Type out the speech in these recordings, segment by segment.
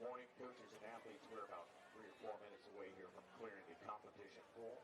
Good morning, coaches and athletes. We're about 3 or 4 minutes away here from clearing the competition pool.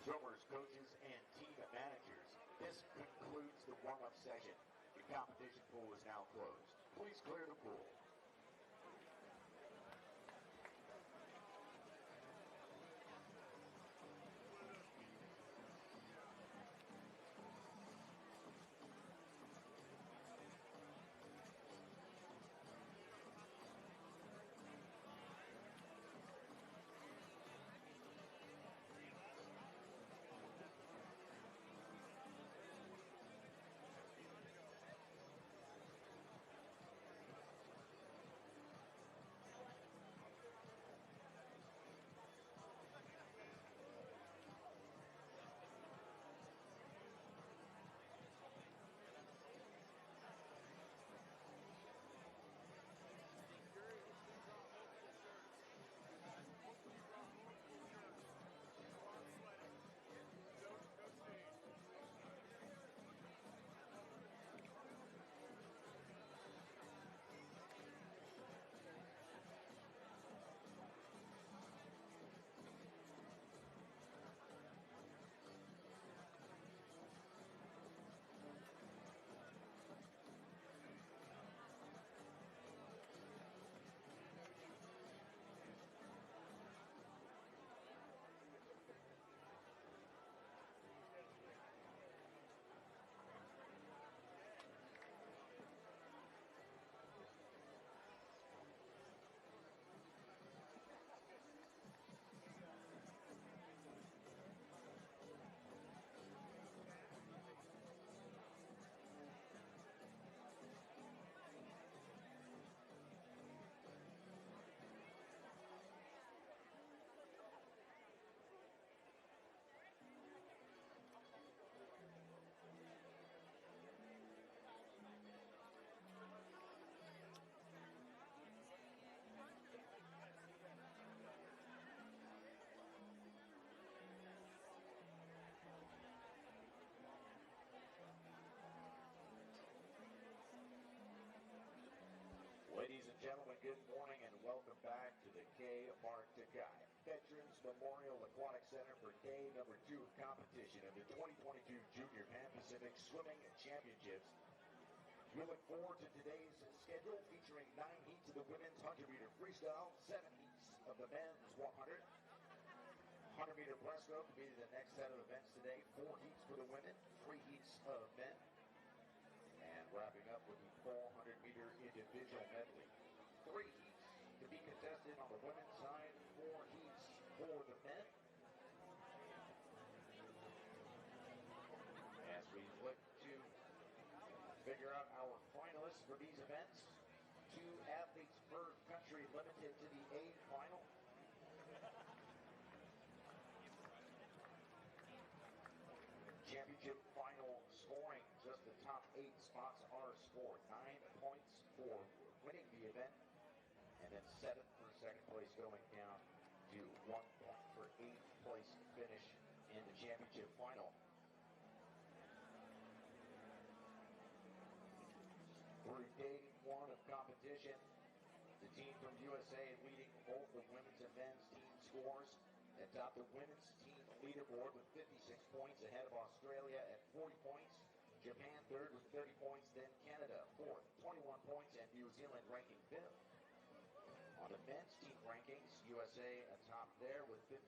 Swimmers, coaches, and team managers, this concludes the warm-up session. The competition pool is now closed. Please clear the pool. Memorial Aquatic Center for day number 2 of competition of the 2022 Junior Pan Pacific Swimming Championships. We look forward to today's schedule featuring 9 heats of the women's 100-meter freestyle, 7 heats of the men's 100-meter breaststroke will be the next set of events today. 4 heats for the women, 3 heats of men, and wrapping up with the 400-meter individual medley. 3 heats to be contested on the women's side, 4 heats for the men. As we look to figure out our finalists for these events, 2 athletes per country limited to the A final. Championship final scoring, just the top 8 spots are scored. 9 points for winning the event, and then 7 for second place, going down to 1 point for 8th place finish in the championship final. Through day 1 of competition, the team from USA leading both the women's and men's team scores. Atop the women's team leaderboard with 56 points, ahead of Australia at 40 points. Japan third with 30 points, then Canada fourth, 21 points, and New Zealand ranking 5th. On the men's team rankings, USA atop there with 57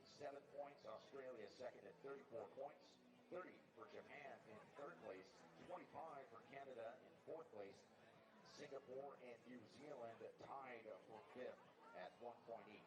points, Australia second at 34 points, 30 for Japan in third place, 25 for Canada in fourth place. Singapore and New Zealand tied for 5th at 1 point each.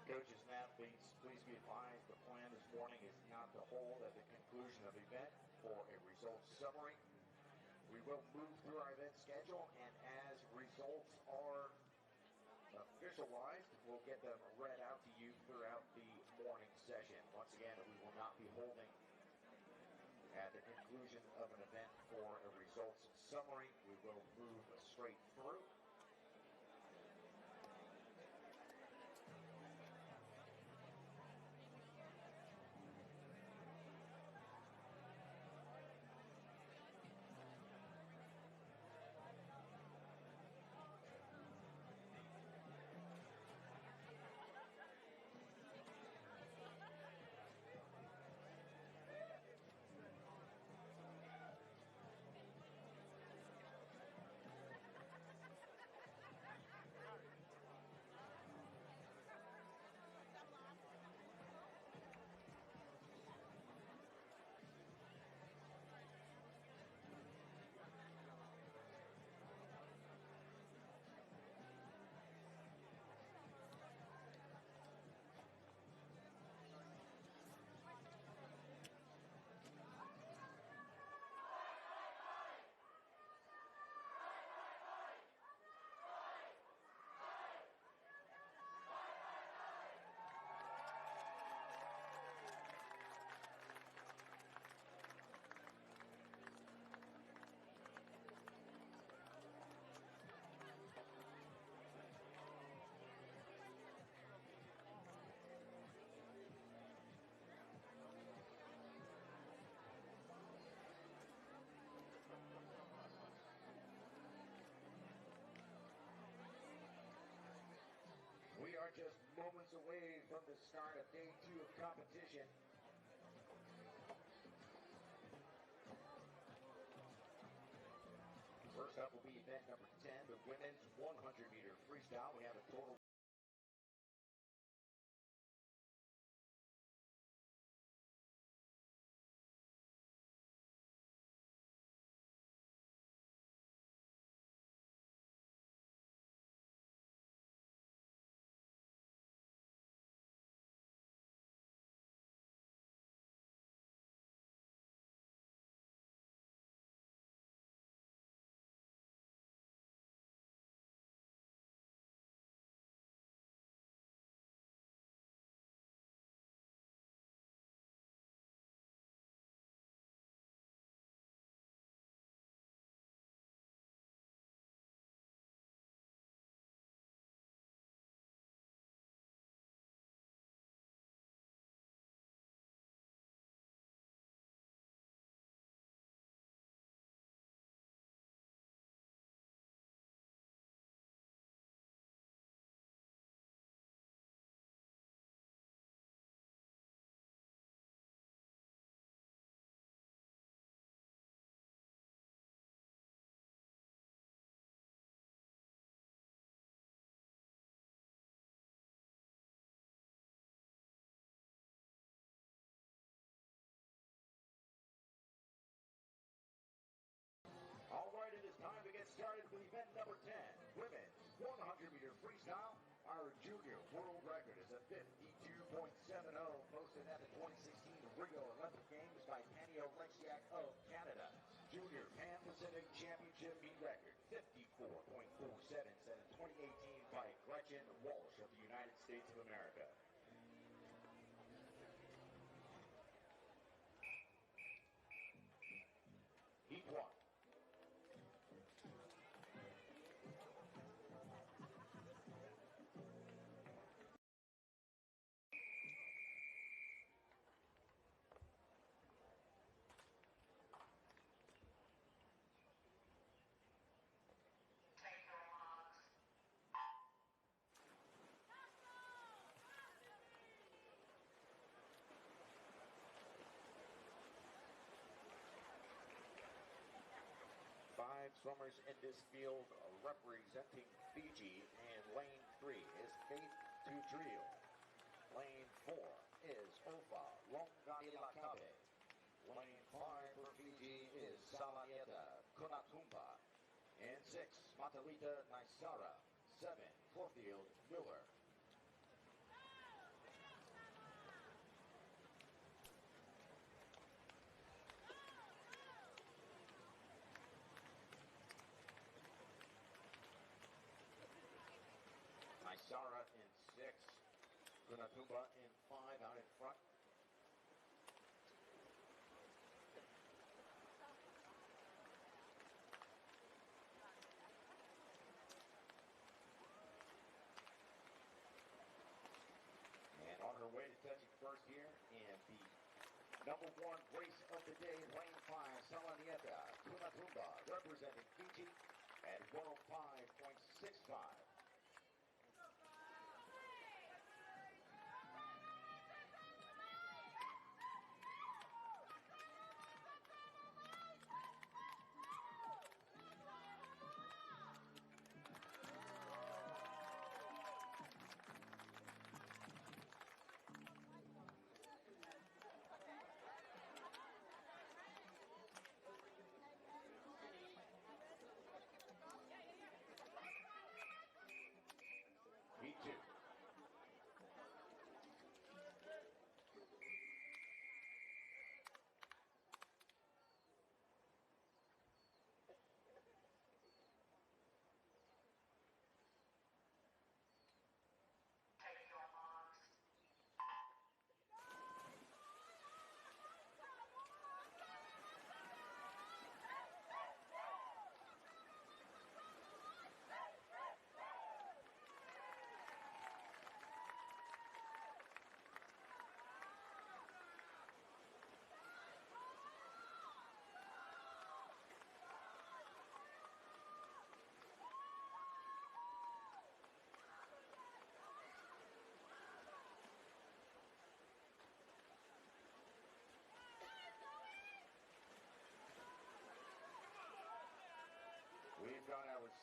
Coaches and athletes, please be advised the plan this morning is not to hold at the conclusion of the event for a results summary. We will move through our event schedule, and as results are officialized, we'll get them read out to you throughout the morning session. Once again, we will not be holding at the conclusion of an event for a results summary. We will move straight through. moments away from the start of day 2 of competition. First up will be event number 10, the women's 100-meter freestyle. We have a total All right, it is time to get started with event number 10, women's 100-meter freestyle. Our junior world record is a 52.70, posted at the 2016 Rio Olympic Games by Penny Oleksiak of Canada. Junior Pan Pacific Championship meet record 54.47 set in 2018 by Gretchen Walsh of the United States of America. Heat 1. 5 swimmers in this field representing Fiji, and lane 3 is Faith Tudriel. Lane 4 is Ofa Longanilakabe. Lane 5 for Fiji is Salanieta Kunatumba. And 6, Matalita Naisara. 7, Clofield Miller. Naisara in 6, Kunatumba in 5 out in front. And on her way to touching first here in the number 1 race of the day, lane 5, Salanieta Kunatumba, representing Fiji at 105.65.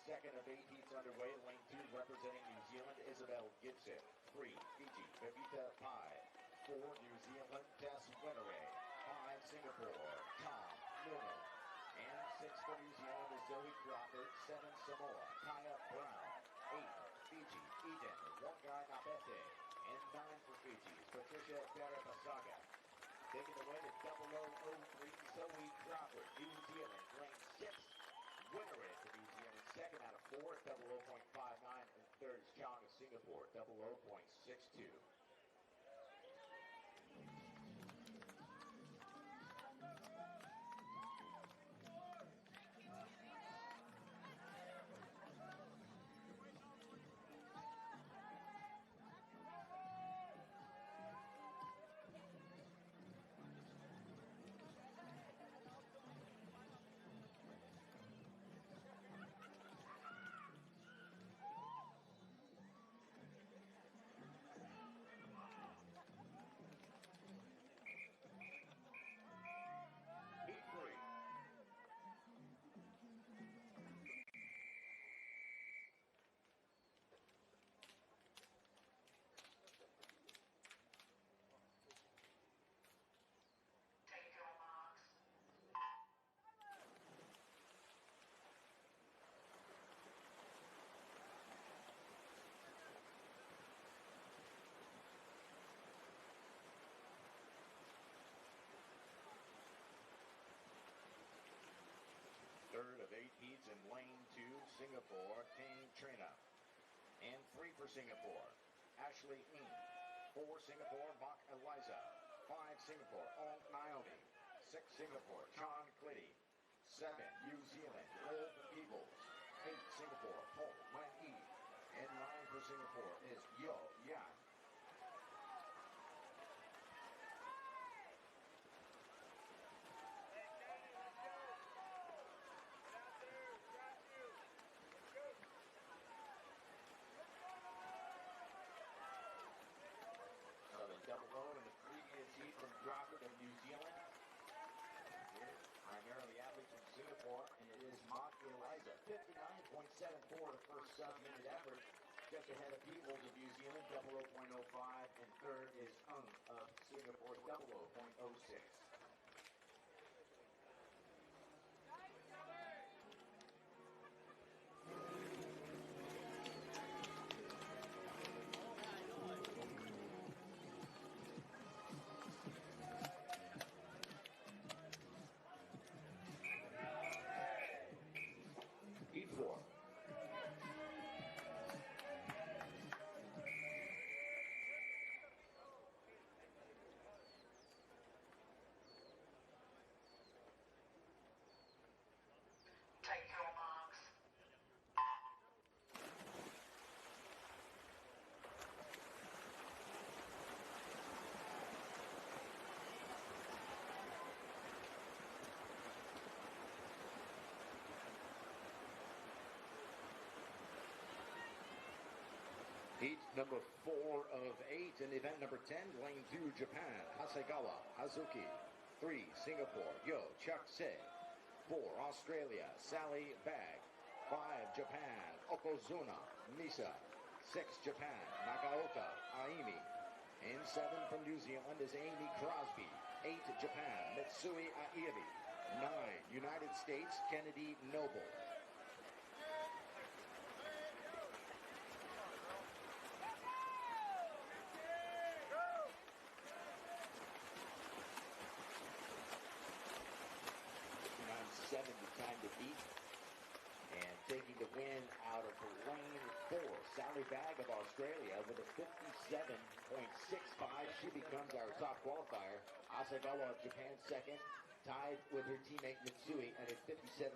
second of 8 heats underway. Lane 2 representing New Zealand, Isabel Gibson. 3, Fiji, Bebita Pai. 4, New Zealand, Tess Winneray. 5, Singapore, Tom Nunu. And 6 for New Zealand is Zoe Crawford. 7, Samoa, Kaya Brown. 8, Fiji, Eden, Wangai Nabete. And 9 for Fiji is Patricia Derapasaga. Taking the win at 0003, Zoe Crawford, New Zealand, ranked 6th. Winner for New Zealand, second out of 4 at 00.59, and third is Chong of Singapore, 00.62. Third of 8 heats in lane 2, Singapore, Tang Trina. And 3 for Singapore, Ashley Ng. 4 Singapore, Bach Eliza. 5 Singapore, Ong Naomi. 6 Singapore, Chan Klitty. 7 New Zealand, Liv Peebles. 8 Singapore, Paul Man Yi. And 9 for Singapore is Yo Yan. Double low in the previous heat from Crawford of New Zealand. Here, primarily athletes from Singapore, and it is Mock Eliza, 59.74 the first sub-minute average, just ahead of Peebles of New Zealand, 00.05, and third is Ung of Singapore, 00.06. Heat 4. Take your marks. Heat number 4 of 8 in event number 10, lane 2, Japan, Hasegawa, Hazuki. 3, Singapore, Yo Chuk-se. 4, Australia, Sally Bag. 5, Japan, Okozuna, Misa. 6, Japan, Nagaoka, Aimi. And 7 from New Zealand is Amy Crosby. 8, Japan, Mitsui Airi. 9, United States, Kennedy Noble. The time to beat, and taking the win out of lane 4, Sally Bag of Australia with a 57.65. She becomes our top qualifier. Asagawa of Japan second, tied with her teammate Mitsui at a 57.79.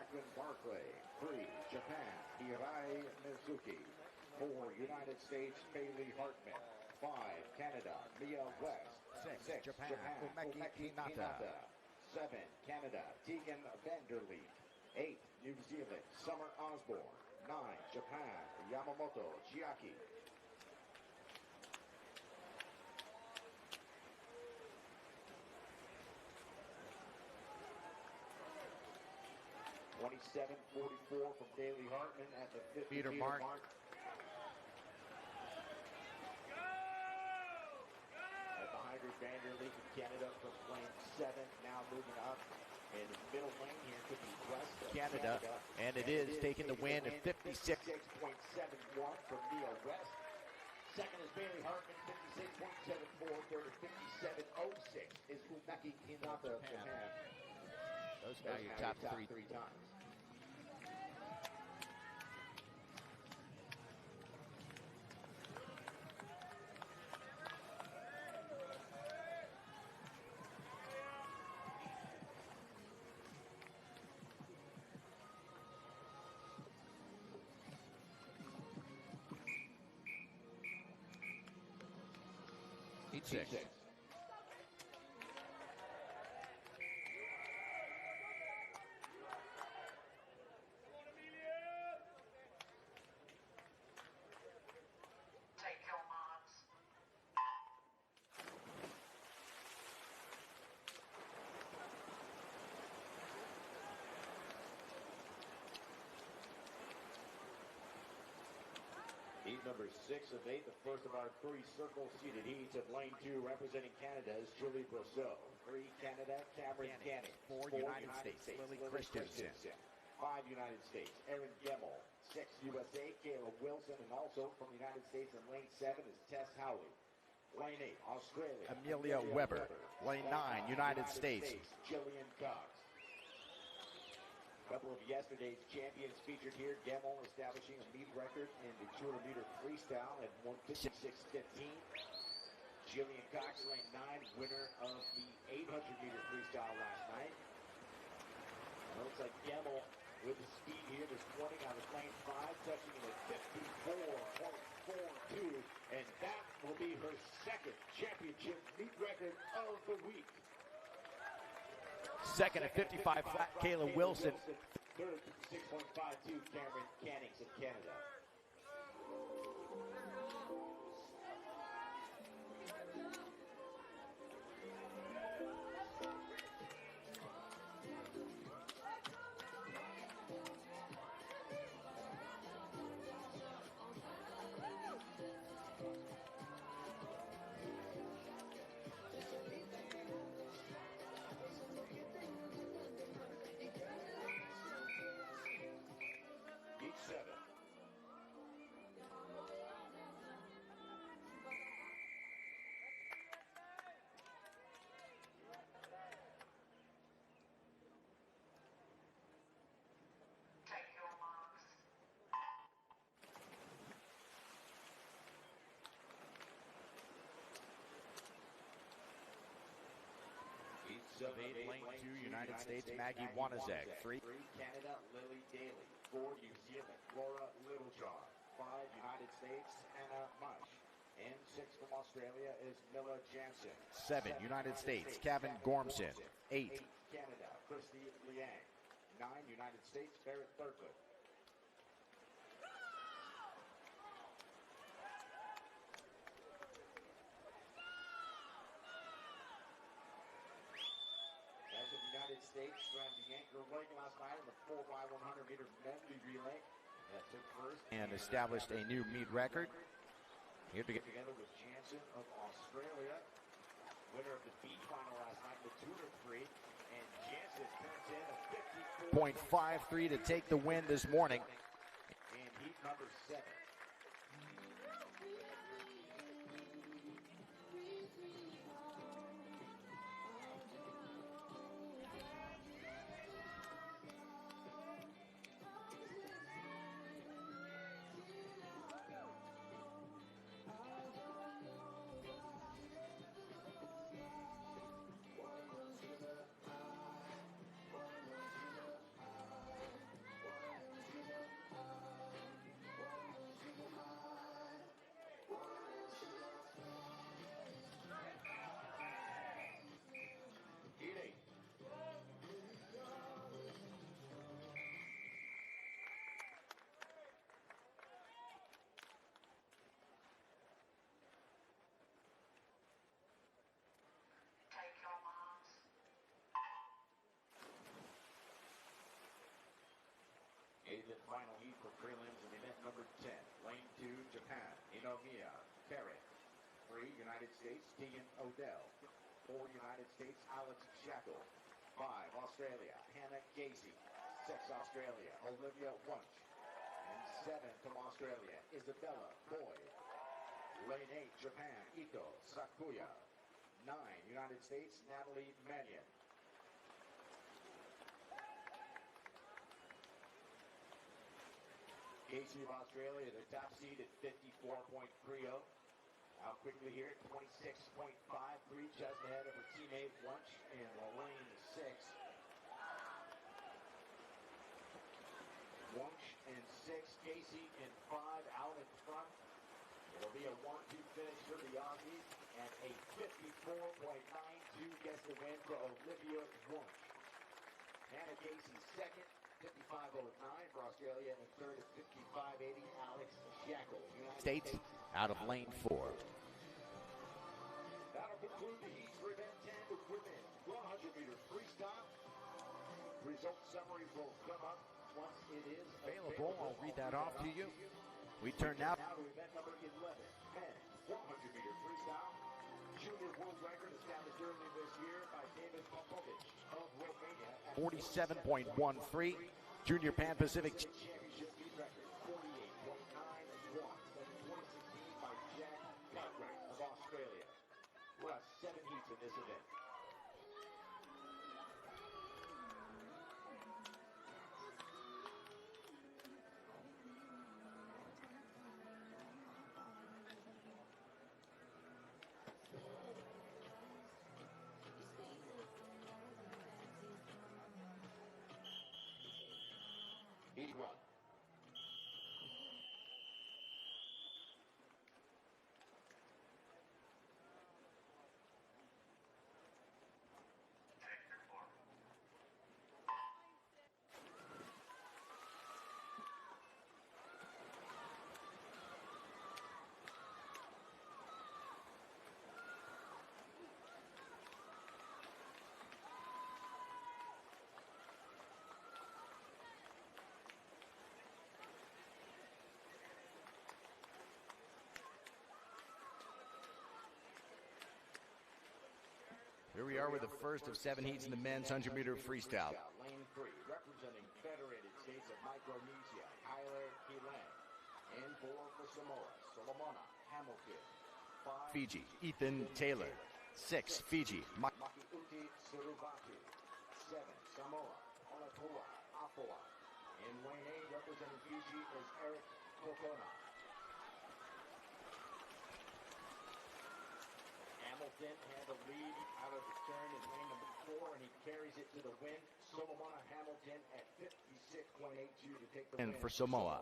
Jacqueline Barclay. 3, Japan, Hirai Mizuki. 4, United States, Bailey Hartman. 5, Canada, Mia West. 6, Japan, Umeki Hinata. 7, Canada, Tegan Vanderleet. 8, New Zealand, Summer Osborne. 9, Japan, Yamamoto Chiaki. 27:44 from Bailey Hartman at the 50-meter mark. At behind her, Vanderleet from Canada from lane 7, now moving up. In the middle lane here could be West Canada, and it is taking the win at 56.71 from Mia West. Second is Bailey Hartman, 56.74. Third is 57.06 is Umeki Hinata of Japan. Those are your top three times. Heat 6. Take your marks. Heat number 6 of 8, the first of our 3 circle-seated heats. At lane 2, representing Canada is Julie Brosseau. 3, Canada, Cameron Canning. 4, United States, Lily Christensen. 5, United States, Erin Gemmel. 6, USA, Kayla Wilson. And also from the United States in lane 7 is Tess Howley. Lane 8, Australia, Amelia Weber. Lane 9, United States, Jillian Cox. A couple of yesterday's champions featured here. Gemmel establishing a meet record in the 200-meter freestyle at 156.15. Jillian Cox, lane 9, winner of the 800-meter freestyle last night. It looks like Gemmel with the speed here this morning out of lane 5, touching in at 54.42, and that will be her second championship meet record of the week. Second at 55 flat, Kayla Wilson. Third, 56.52, Cameron Canning of Canada. Heat 7. Take your marks. Heat 7 of 8, lane 2, United States, Maggie Wanazek. 3, Canada, Lily Daly. 4, New Zealand, Laura Littlejohn. 5, United States, Anna Mush. And 6 from Australia is Milla Jansen. 7, United States, Kevin Gormson. 8, Canada, Christy Liang. 9, United States, Barrett Thurgood. As the United States ran the anchor leg last night in the 4x100 meter medley relay. That took first and established a new meet record. Here to get together with Jansen of Australia, winner of the beach final last night, the 2-3, and Jansen turns in a 0.53 to take the win this morning. in heat number 7. and final heat for prelims in event number 10. Lane 2, Japan, Inomiya Karen. 3, United States, Tegan Odell. 4, United States, Alex Shackle. 5, Australia, Hannah Casey. 6, Australia, Olivia Wunsch. And 7 from Australia, Isabella Boyd. Lane 8, Japan, Ito Sakuya. 9, United States, Natalie Mannion. Casey of Australia, the top seed at 54.30. Out quickly here at 26.53, just ahead of her teammate Wunsch in lane 6. Wunsch in 6, Casey in 5, out in front. It'll be a 1-2 finish for the Aussies, and a 54.92 gets the win for Olivia Wunsch. Hannah Casey second, 55.09 for Australia, and third is 55.80, Alex Shackle. States out of lane 4. That'll conclude the heats for event 10 with women 100-meter freestyle. Result summary will come up once it is Available. I'll read that off to you. We turn now to event number 11, men 100-meter freestyle. Junior world record established early this year by David Popovic of Romania. 47.13. Junior Pan Pacific Championship meet record 48.91. Then 2016 by Jack Cartwright of Australia. We'll have 7 heats in this event. Heat 1. Here we are with the first of 7 heats in the men's 100-meter freestyle. Lane 3, representing Federated States of Micronesia, Tyler Keelan. And 4 for Samoa, Solomona Hamilton. 5, Fiji, Ethan Taylor. 6, Fiji, Makiuti Surubatu. 7, Samoa, Olapua Apoa. In lane 8, representing Fiji is Eric Kokona. Hamilton had the lead out of the turn in lane number 4, and he carries it to the win. Solomona Hamilton at 56.82 to take the win. And for Samoa.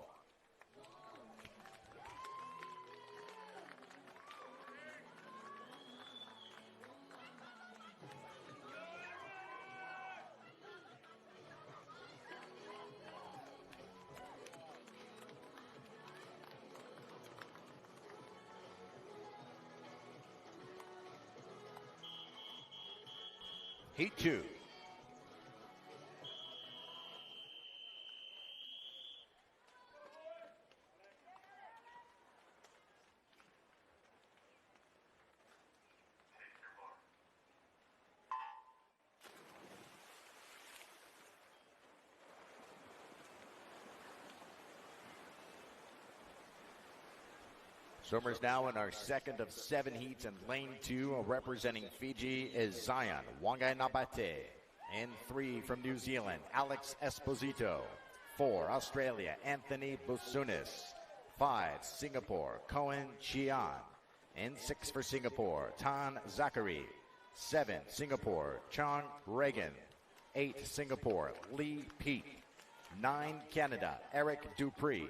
Heat 2. Swimmers now in our second of 7 heats, and lane 2 representing Fiji is Zion Wangai Nabate. And 3 from New Zealand, Alex Esposito. 4, Australia, Anthony Busunis. 5, Singapore, Cohen Chian. And 6 for Singapore, Tan Zachary. 7, Singapore, Chong Reagan. 8, Singapore, Lee Pete. 9, Canada, Eric Dupree.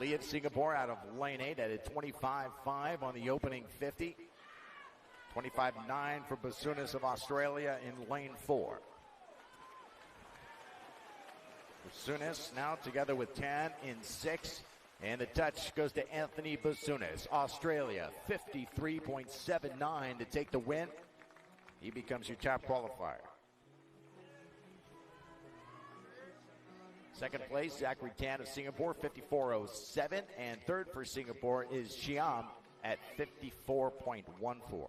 Lee at Singapore out of lane 8 at a 25.5 on the opening 50. 25.9 for Basunis of Australia in lane 4. Basunis now together with Tan in 6. And the touch goes to Anthony Basunis. Australia 53.79 to take the win. He becomes your top qualifier. Second place, Zachary Tan of Singapore, 54.07. And third for Singapore is Xiam at 54.14.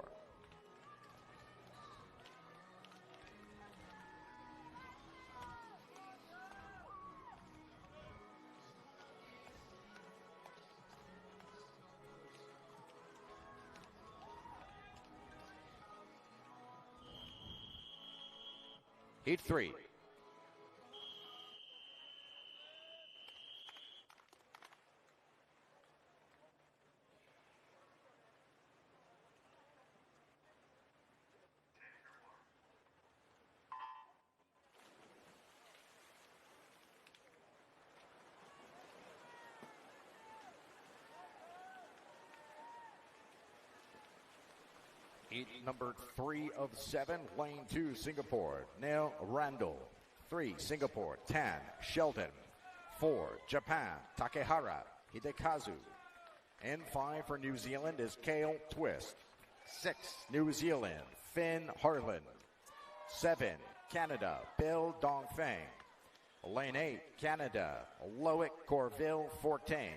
Heat 3. Heat number 3 of 7, lane 2, Singapore, Neil Randall. 3, Singapore, Tan Sheldon. 4, Japan, Takehara Hidekazu. And 5 for New Zealand is Kale Twist. 6, New Zealand, Finn Harlan. 7, Canada, Bill Dongfeng. Lane 8, Canada, Loic Corville Fortin.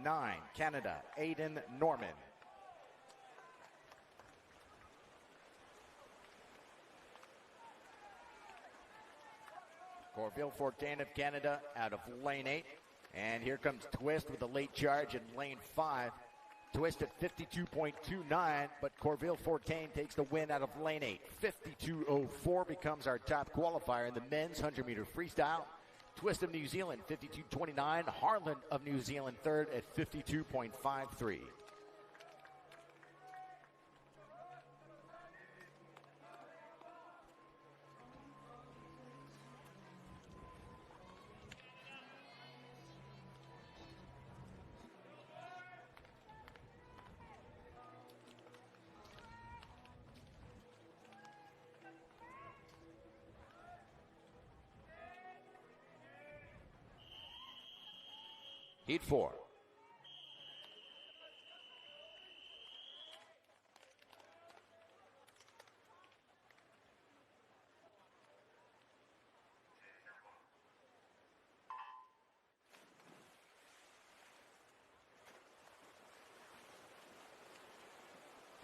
9, Canada, Aiden Norman. Corville Fortin of Canada out of lane 8. And here comes Twist with a late charge in lane 5. Twist at 52.29, but Corville Fortin takes the win out of lane 8. 52.04 becomes our top qualifier in the men's 100-meter freestyle. Twist of New Zealand, 52.29. Harlan of New Zealand, third at 52.53. Heat 4.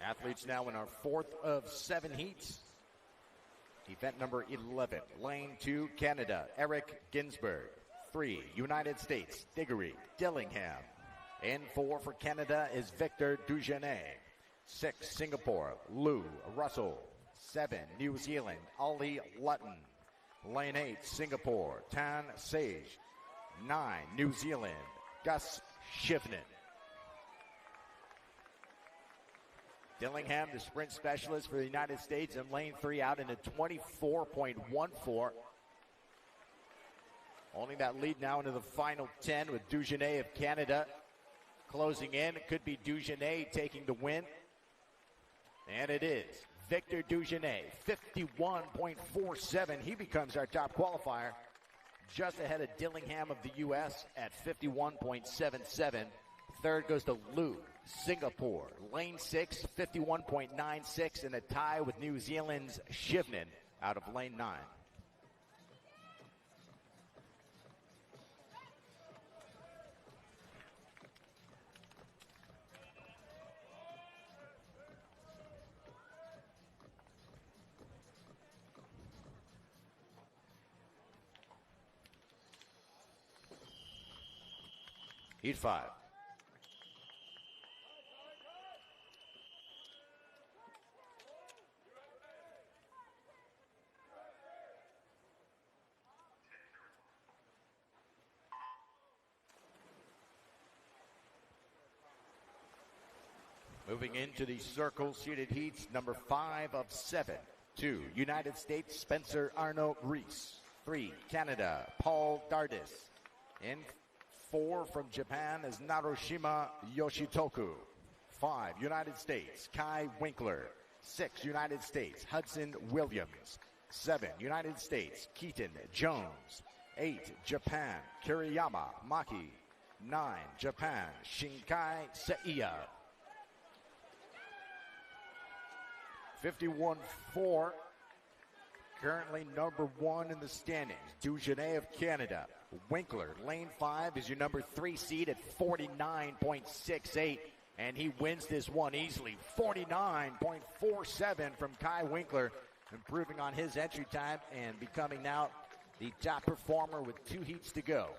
Athletes now in our 4th of 7 heats. Event number 11, lane 2, Canada, Eric Ginsberg. 3, United States, Diggory Dillingham. In 4 for Canada is Victor Dugenet. 6, Singapore, Lou Russell. 7, New Zealand, Ollie Lutton. Lane 8, Singapore, Tan Sage. 9, New Zealand, Gus Shivnan. Dillingham, the sprint specialist for the United States, in lane 3 out in a 24.14. Holding that lead now into the final 10 with Dugenet of Canada closing in. It could be Dugenet taking the win. And it is. Victor Dugenet, 51.47. He becomes our top qualifier. Just ahead of Dillingham of the U.S. at 51.77. Third goes to Lou, Singapore. Lane 6, 51.96. And a tie with New Zealand's Shivnan out of lane 9. Heat 5. Moving into the circle-seated heats, number 5 of 7. 2, United States, Spencer Arno Reese. 3, Canada, Paul Dardis. In 4 from Japan is Narushima Yoshitoku. 5, United States, Kai Winkler. 6, United States, Hudson Williams. 7, United States, Keaton Jones. 8, Japan, Kiriyama Maki. 9, Japan, Shinkai Seiya. 51.4 currently number 1 in the standings. Dugenet of Canada. Winkler, lane 5, is your number 3 seed at 49.68. And he wins this one easily. 49.47 from Kai Winkler, improving on his entry time and becoming now the top performer with 2 heats to go.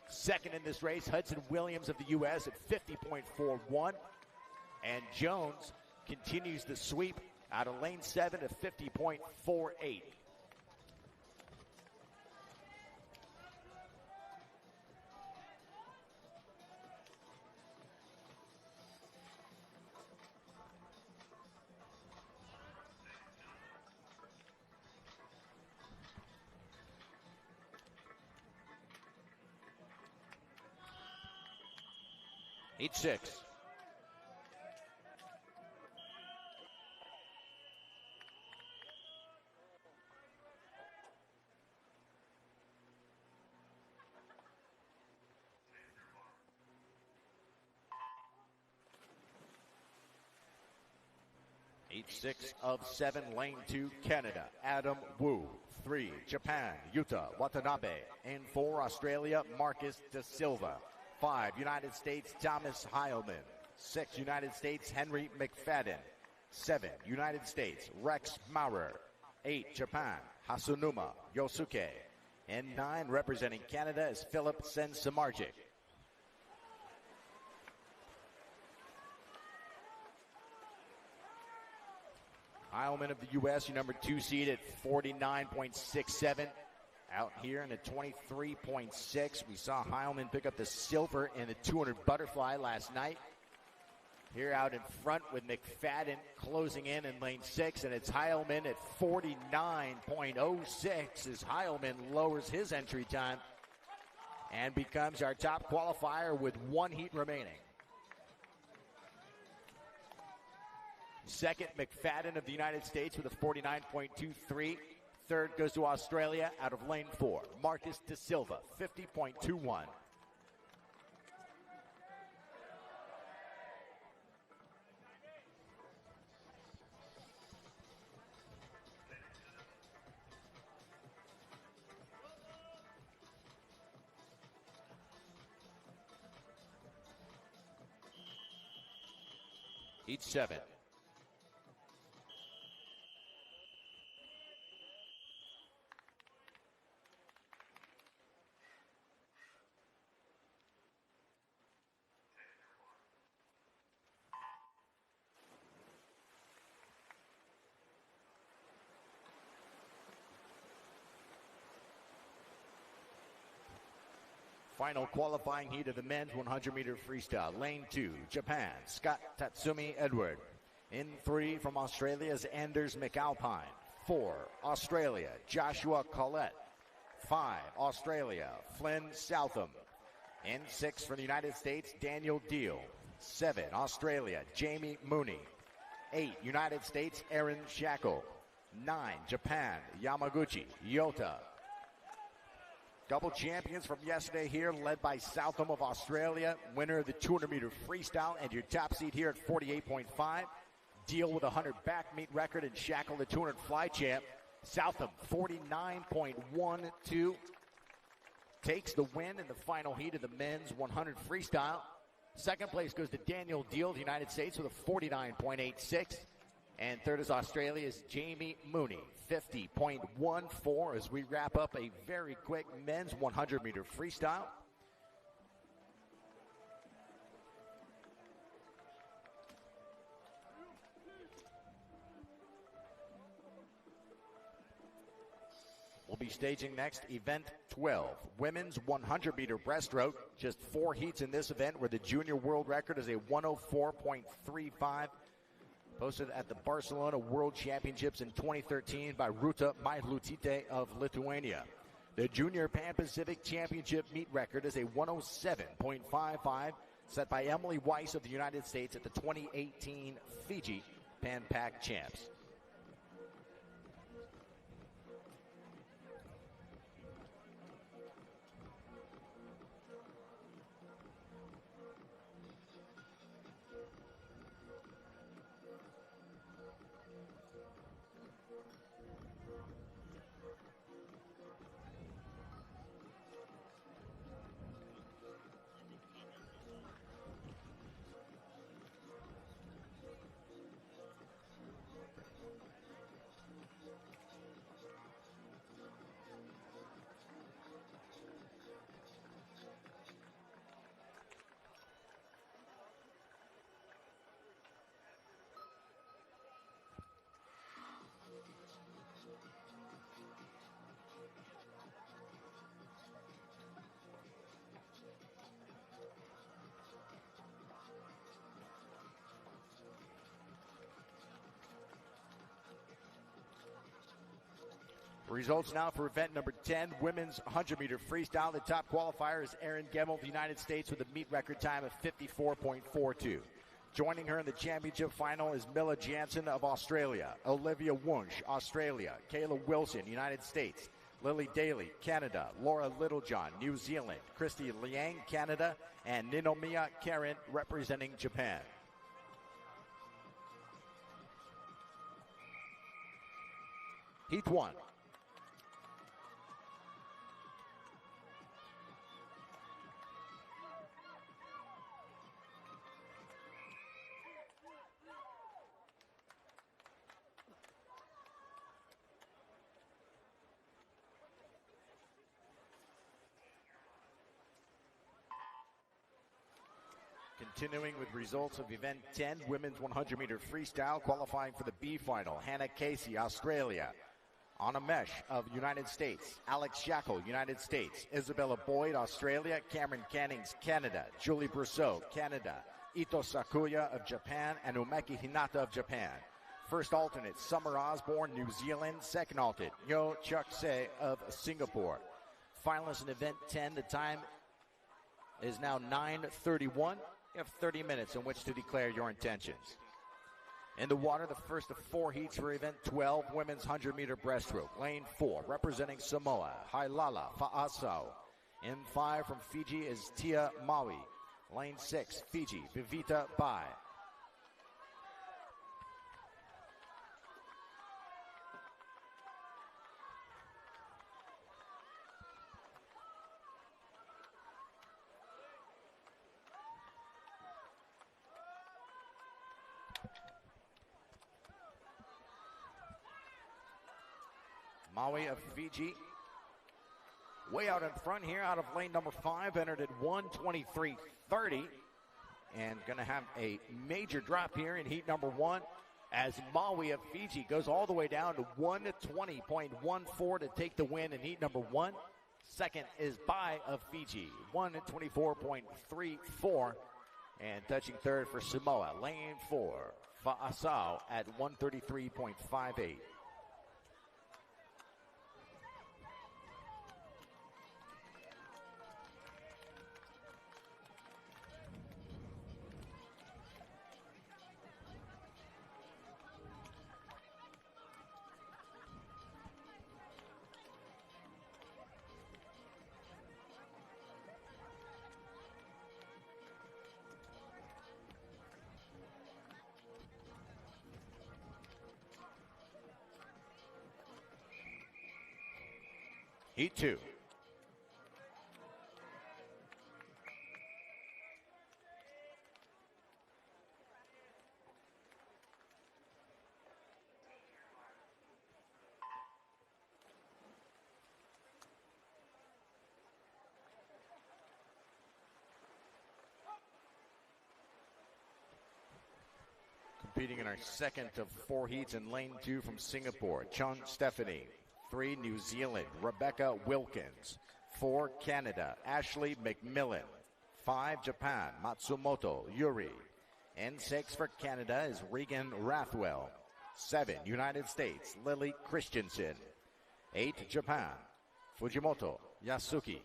Second in this race, Hudson Williams of the U.S. at 50.41. And Jones continues the sweep out of lane 7 at 50.48. Heat 6. Heat 6 of 7, lane 2, Canada. Adam Wu. 3, Japan, Yuta Watanabe. And 4, Australia, Marcus De Silva. 5, United States, Thomas Heilman. 6, United States, Henry McFadden. 7, United States, Rex Maurer. 8, Japan, Hasunuma Yosuke. And 9, representing Canada, is Philip Sensamarjic. Heilman of the U.S., your number 2 seed at 49.67. Out here in the 23.6. We saw Heilman pick up the silver in the 200 butterfly last night. Here out in front with McFadden closing in lane 6, and it's Heilman at 49.06 as Heilman lowers his entry time and becomes our top qualifier with 1 heat remaining. Second, McFadden of the United States with a 49.23. Third goes to Australia out of lane 4. Marcus De Silva, 50.21. Heat 7. Final qualifying heat of the men's 100-meter freestyle. Lane 2, Japan, Scott Tatsumi Edward. In 3 from Australia's Anders McAlpine. 4, Australia, Joshua Collette. 5, Australia, Flynn Southam. In 6 from the United States, Daniel Deal. 7, Australia, Jamie Mooney. 8, United States, Aaron Shackle. 9, Japan, Yamaguchi Yota. Double champions from yesterday here, led by Southam of Australia, winner of the 200-meter freestyle, and your top seed here at 48.5. Deal with a 100 back meet record, and Shackle, the 200 fly champ. Southam, 49.12, takes the win in the final heat of the men's 100 freestyle. Second place goes to Daniel Deal of the United States with a 49.86. And third is Australia's Jamie Mooney, 50.14, as we wrap up a very quick men's 100-meter freestyle. We'll be staging next event 12, women's 100-meter breaststroke. Just 4 heats in this event, where the junior world record is a 104.35. Posted at the Barcelona World Championships in 2013 by Ruta Mailutite of Lithuania. The Junior Pan-Pacific Championship meet record is a 107.55, set by Emily Weiss of the United States at the 2018 Fiji Pan-Pac Champs. Results now for event number 10, women's 100-meter freestyle. The top qualifier is Erin Gemmel of the United States with a meet record time of 54.42. Joining her in the championship final is Milla Jansen of Australia, Olivia Wunsch, Australia, Kayla Wilson, United States, Lily Daly, Canada, Laura Littlejohn, New Zealand, Christy Liang, Canada, and Ninomiya Karen representing Japan. Heat 1. Continuing with results of event 10, women's 100-meter freestyle, qualifying for the B final. Hannah Casey, Australia. Anna Mesh of United States. Alex Shackle, United States. Isabella Boyd, Australia. Cameron Cannings, Canada. Julie Brousseau, Canada. Ito Sakuya of Japan. And Umeki Hinata of Japan. First alternate, Summer Osborne, New Zealand. Second alternate, Yo Chuk Se of Singapore. Finalists in event 10, the time is now 9:31. You have 30 minutes in which to declare your intentions. In the water, the first of 4 heats for event 12, women's 100-meter breaststroke. Lane 4, representing Samoa, Hailala Fa'asau. In 5 from Fiji is Tia Maui. Lane 6, Fiji, Vivita Bai. Maui of Fiji, way out in front here, out of lane number 5, entered at 1:23.30, and going to have a major drop here in heat number 1 as Maui of Fiji goes all the way down to 1:20.14 to take the win in heat number 1. Second is Bai of Fiji, 1:24.34, and touching third for Samoa, lane 4, Fa'asau at 1:33.58. Heat 2. Competing in our second of 4 heats in lane 2 from Singapore, Chun Stephanie. 3, New Zealand, Rebecca Wilkins. 4, Canada, Ashley McMillan. 5, Japan, Matsumoto Yuri. And 6 for Canada is Regan Rathwell. 7, United States, Lily Christensen. 8, Japan, Fujimoto Yasuki.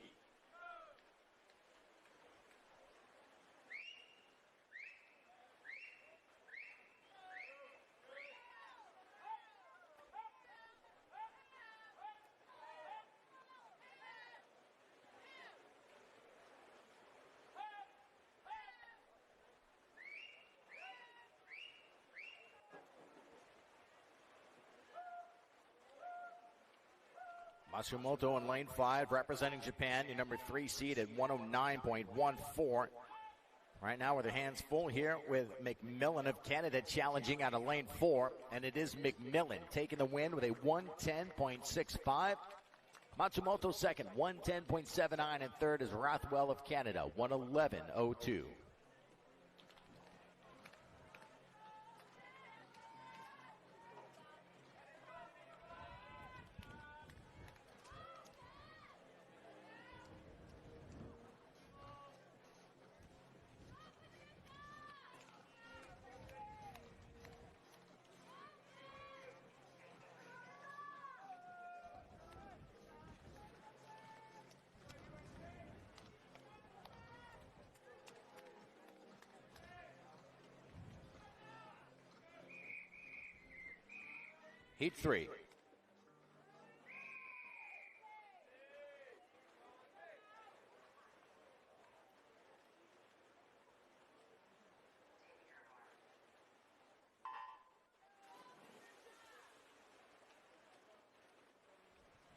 Matsumoto in lane 5, representing Japan, your number 3 seed at 109.14. Right now with their hands full here with McMillan of Canada challenging out of lane 4. And it is McMillan taking the win with a 110.65. Matsumoto second, 110.79. And third is Rathwell of Canada, 111.02. Heat 3.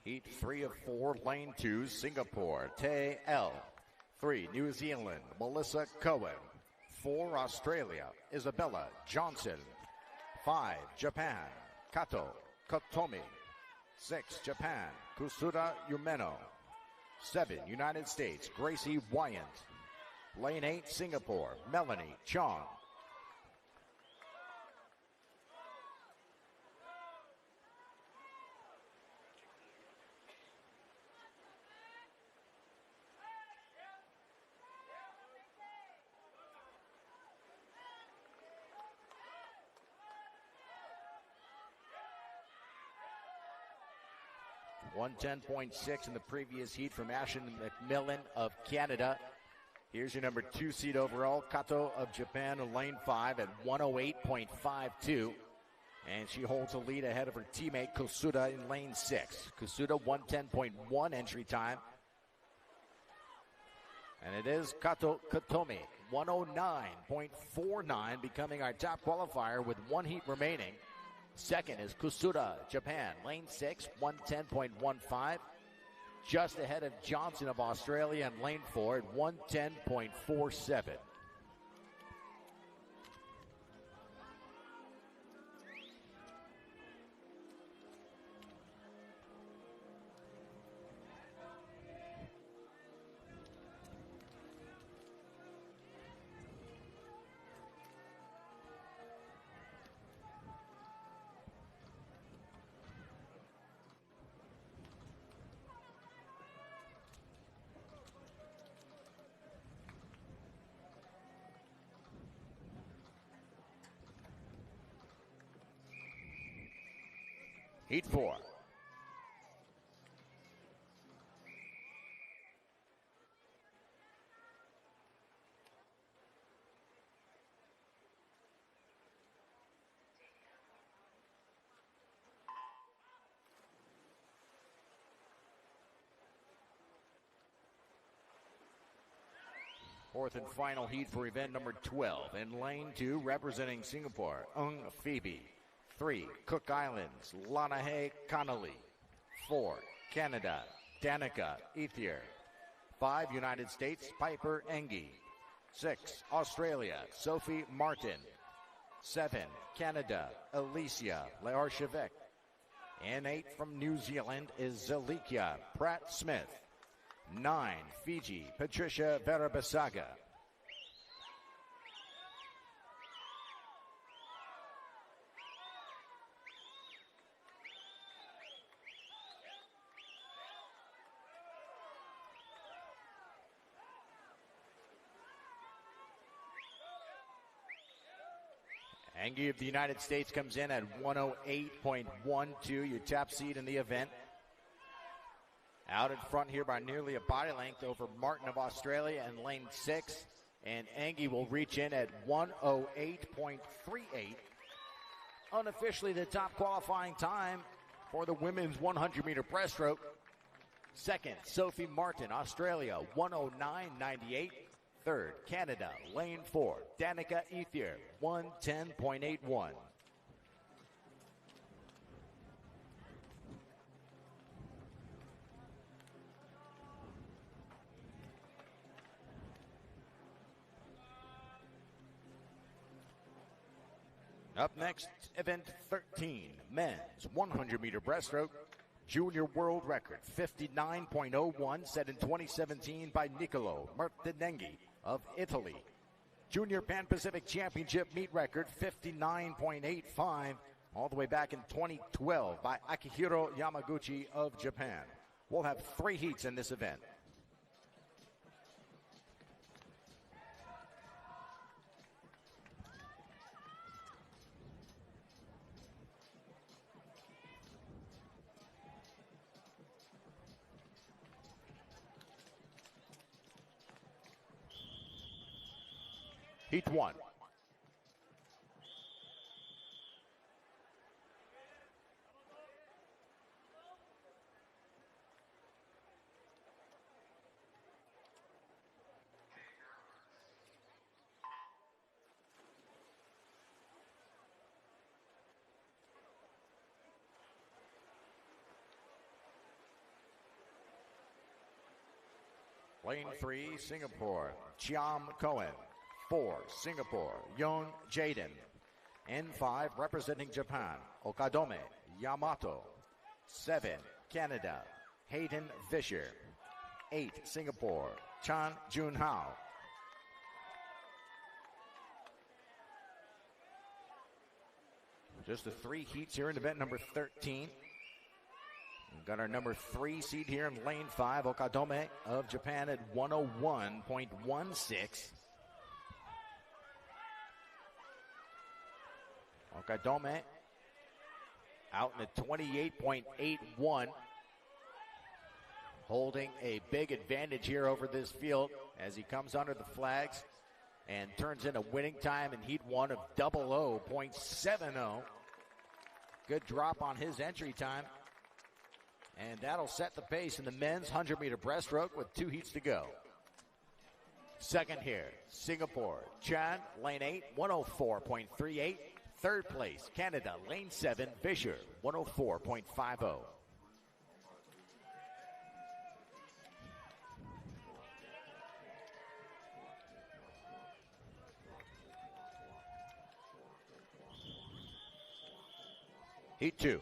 Heat 3 of 4, lane 2, Singapore, Tae L. 3, New Zealand, Melissa Cohen. 4, Australia, Isabella Johnson. 5, Japan, Kato Kotomi. 6, Japan, Kusuda Umeno. 7, United States, Gracie Wyant. Lane 8, Singapore, Melanie Chong. .110.6 in the previous heat from Ashen McMillan of Canada. Here's your number 2 seed overall, Kato of Japan in lane 5 at 108.52. And she holds a lead ahead of her teammate Kusuda in lane 6. Kusuda 110.1 entry time. And it is Kato Kotomi, 109.49, becoming our top qualifier with 1 heat remaining. Second is Kusuda, Japan, lane 6, 110.15. Just ahead of Johnson of Australia in lane 4 at 110.47. Heat 4. Fourth and final heat for event number 12. In lane 2, representing Singapore, Phoebe. 3, Cook Islands, Lanahe Connolly. 4, Canada, Danica Ethier. 5, United States, Piper Engie. 6, Australia, Sophie Martin. 7, Canada, Alicia Learchevek. And 8 from New Zealand is Zalikia Pratt-Smith. 9, Fiji, Patricia Verabasaga. Engie of the United States comes in at 108.12, your top seed in the event. Out in front here by nearly a body length over Martin of Australia in lane 6. And Engie will reach in at 108.38. Unofficially the top qualifying time for the women's 100-meter breaststroke. Second, Sophie Martin, Australia, 109.98. Third, Canada, lane 4, Danica Ethier, 110.81. Up next, event 13, men's 100-meter breaststroke. Junior world record, 59.01, set in 2017 by Niccolò Martinenghi of Italy. Junior Pan-Pacific Championship meet record, 59.85, all the way back in 2012 by Akihiro Yamaguchi of Japan. We'll have 3 heats in this event. Heat 1. Lane 3, Singapore, Chiam Cohen. 4, Singapore, Yon Jaden. In 5, representing Japan, Okadome Yamato. 7, Canada, Hayden Fisher. 8, Singapore, Chan Junhao. Just the 3 heats here in event number 13. We've got our number 3 seed here in lane 5, Okadome of Japan at 101.16. Okadome out in at 28.81. Holding a big advantage here over this field as he comes under the flags and turns in a winning time in heat 1 of 00.70. Good drop on his entry time. And that'll set the pace in the men's 100-meter breaststroke with 2 heats to go. Second here, Singapore, Chan, lane 8, 104.38. Third place, Canada, lane 7, Fisher, 104.50. Heat 2.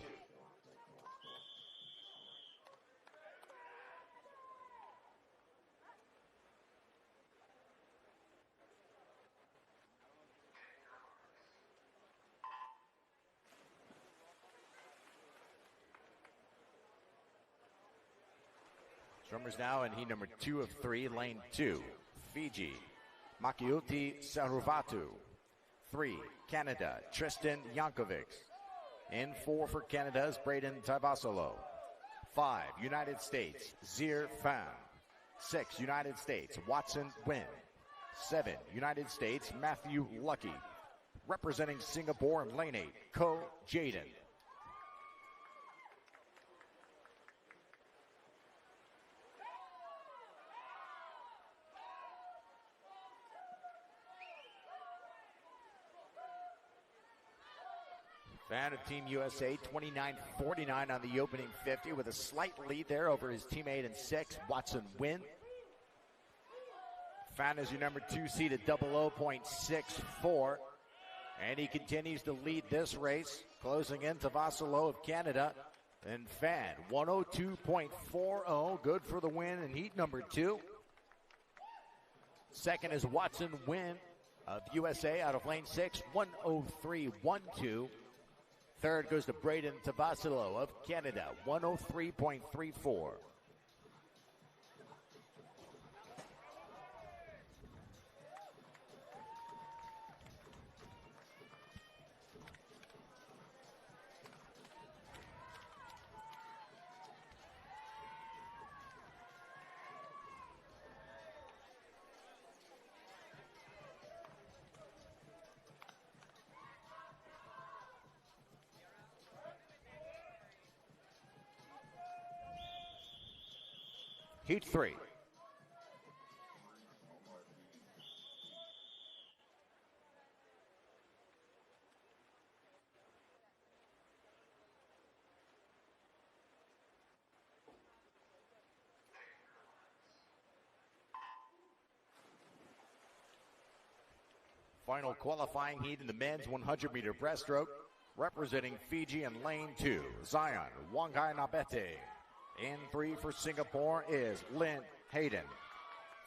Swimmers now in heat number 2 of 3, lane 2. Fiji, Makiuti Saruvatu. 3, Canada, Tristan Yankovic. In 4 for Canada's Braden Tavasolo. 5, United States, Zir Fan. 6, United States, Watson Wynn. 7, United States, Matthew Lucky. Representing Singapore in lane 8, Ko Jaden. Fan of Team USA, 29.49 on the opening 50 with a slight lead there over his teammate in 6, Watson Wynn. Fan is your number 2 seed at 00.64. And he continues to lead this race, closing in Tavasolo of Canada. And Fan, 102.40, good for the win in heat number 2. Second is Watson Wynn of USA out of lane 6, 103.12. Third goes to Braden Tavasolo of Canada, 103.34. Heat 3. Final qualifying heat in the men's 100-meter breaststroke, representing Fiji in lane 2, Zion Wangai Nabete. In 3 for Singapore is Lynn Hayden.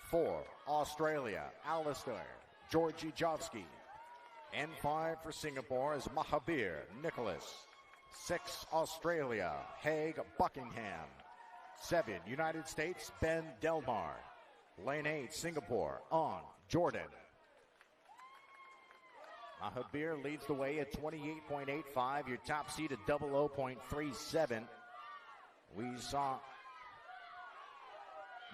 4, Australia, Alistair Georgijovski. In 5 for Singapore is Mahabir Nicholas. 6, Australia, Haig Buckingham. 7, United States, Ben Delmar. Lane 8, Singapore, On Jordan. Mahabir leads the way at 28.85, your top seed at 00.37. We saw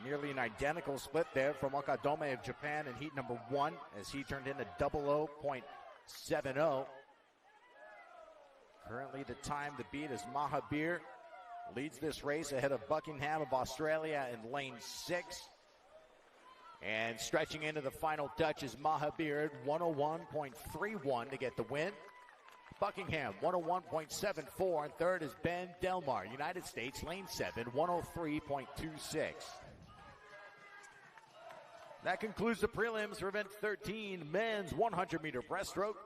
nearly an identical split there from Okadome of Japan in heat number 1 as he turned in a 00.70. Currently the time to beat is Mahabir. Leads this race ahead of Buckingham of Australia in lane 6. And stretching into the final touch is Mahabir at 101.31 to get the win. Buckingham, 101.74, and third is Ben Delmar, United States, lane 7, 103.26. That concludes the prelims for event 13, men's 100-meter breaststroke.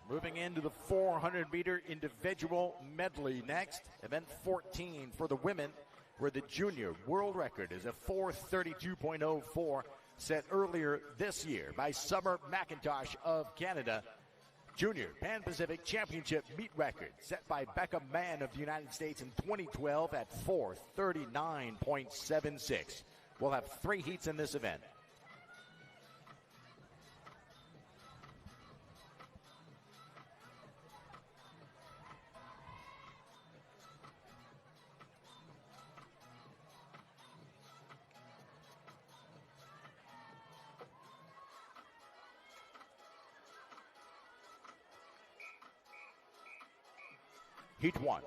Moving into the 400-meter individual medley next. Event 14 for the women, where the junior world record is a 4:32.04, set earlier this year by Summer McIntosh of Canada. Junior Pan-Pacific Championship meet record set by Becca Mann of the United States in 2012 at 4:39.76. We'll have 3 heats in this event. Heat 1.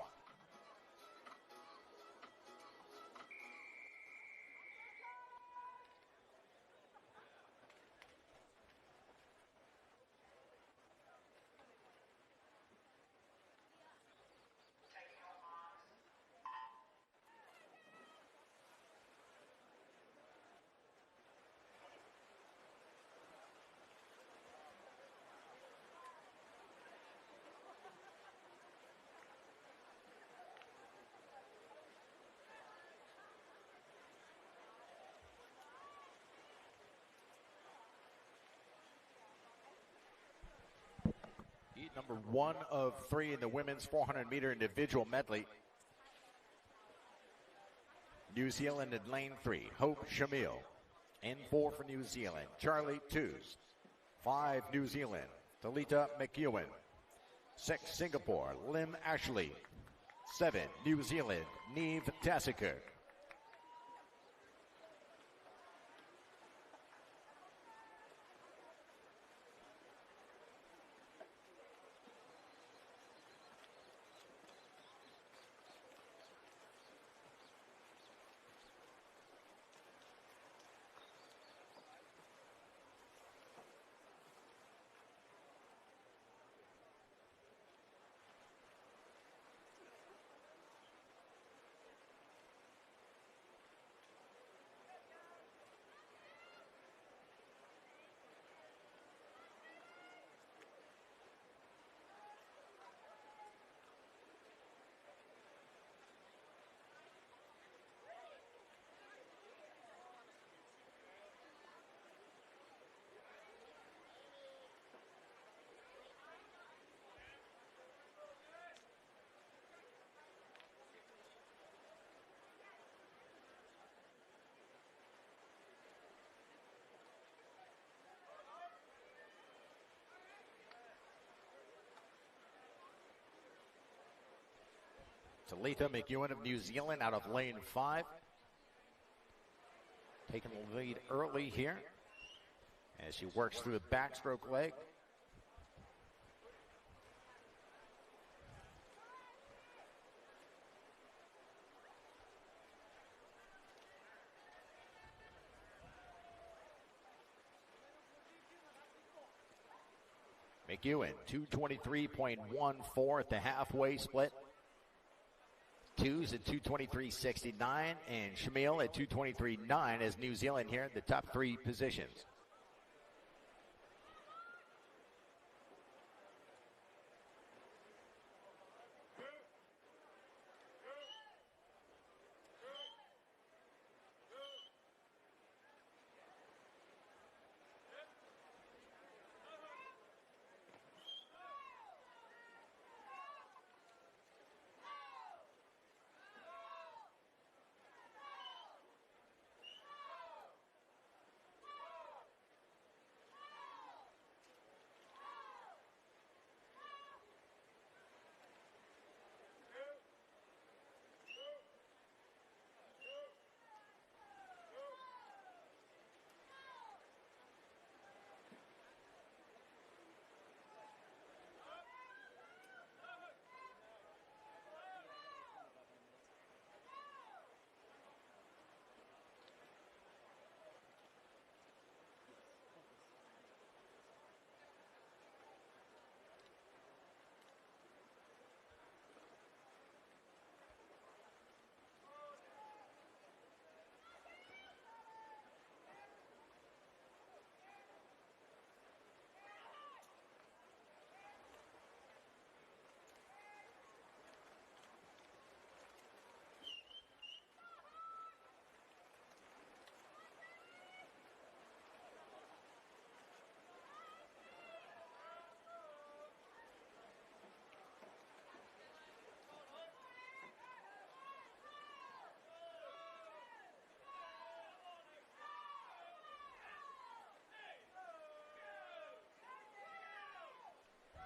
Heat number 1 of 3 in the women's 400-meter individual medley. New Zealand in lane 3, Hope Shamil. N4 for New Zealand, Charlie Tews. 5, New Zealand, Talita McEwen. 6, Singapore, Lim Ashley. 7, New Zealand, Neve Tassiker. Talita McEwen of New Zealand out of lane 5. Taking the lead early here as she works through the backstroke leg. McEwen, 2:23.14 at the halfway split. Tews at 2:23.69 and Shamil at 2:23.9 as New Zealand here in the top 3 positions.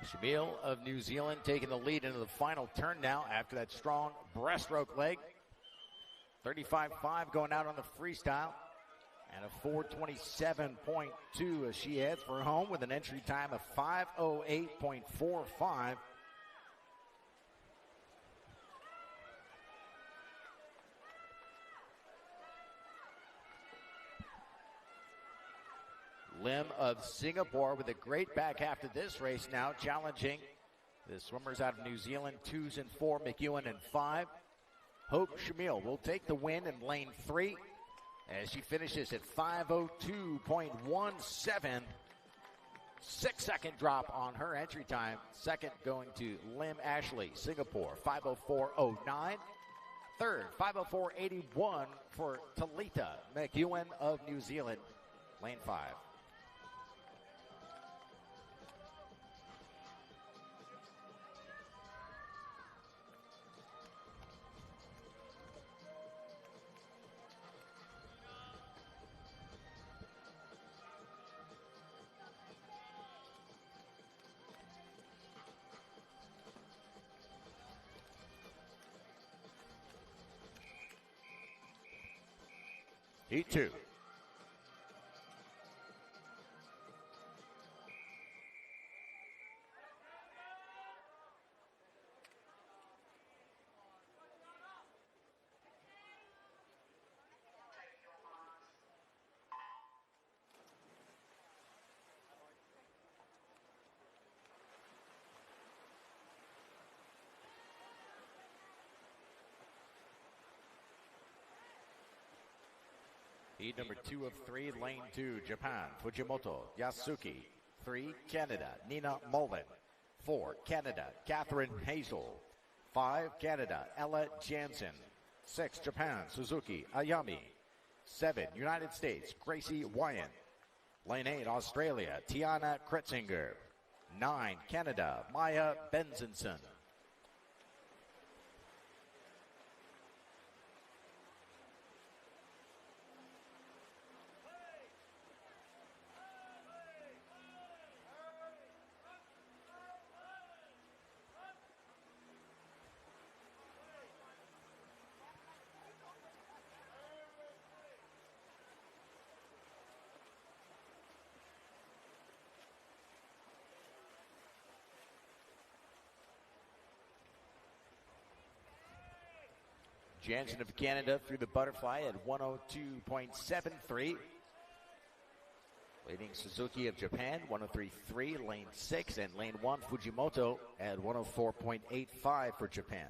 Shamil of New Zealand taking the lead into the final turn now after that strong breaststroke leg. 35.5 going out on the freestyle. And a 427.2 as she heads for home with an entry time of 5:08.45. Lim of Singapore with a great back half to this race now, challenging the swimmers out of New Zealand, 2s and 4, McEwen and 5. Hope Shamil will take the win in lane 3 as she finishes at 5:02.17. 6-second drop on her entry time. Second going to Lim Ashley, Singapore, 5:04.09. Third, 5:04.81 for Talita McEwen of New Zealand, lane 5. Heat 2. Take your marks. Heat number 2 of 3, lane 2, Japan, Fujimoto, Yasuki. 3, Canada, Nina Mullen. 4, Canada, Catherine Hazel. 5, Canada, Ella Jansen. 6, Japan, Suzuki Ayami. 7, United States, Gracie Wyant. Lane 8, Australia, Tiana Kretzinger. 9, Canada, Maya Benzenson. Jansen of Canada through the butterfly at 102.73. Leading Suzuki of Japan, 103.3, lane 6, and lane 1, Fujimoto at 104.85 for Japan.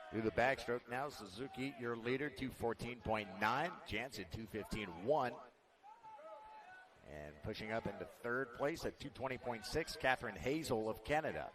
Through the backstroke now, Suzuki, your leader, 214.9. Jansen, 215.1. And pushing up into third place at 220.6, Catherine Hazel of Canada.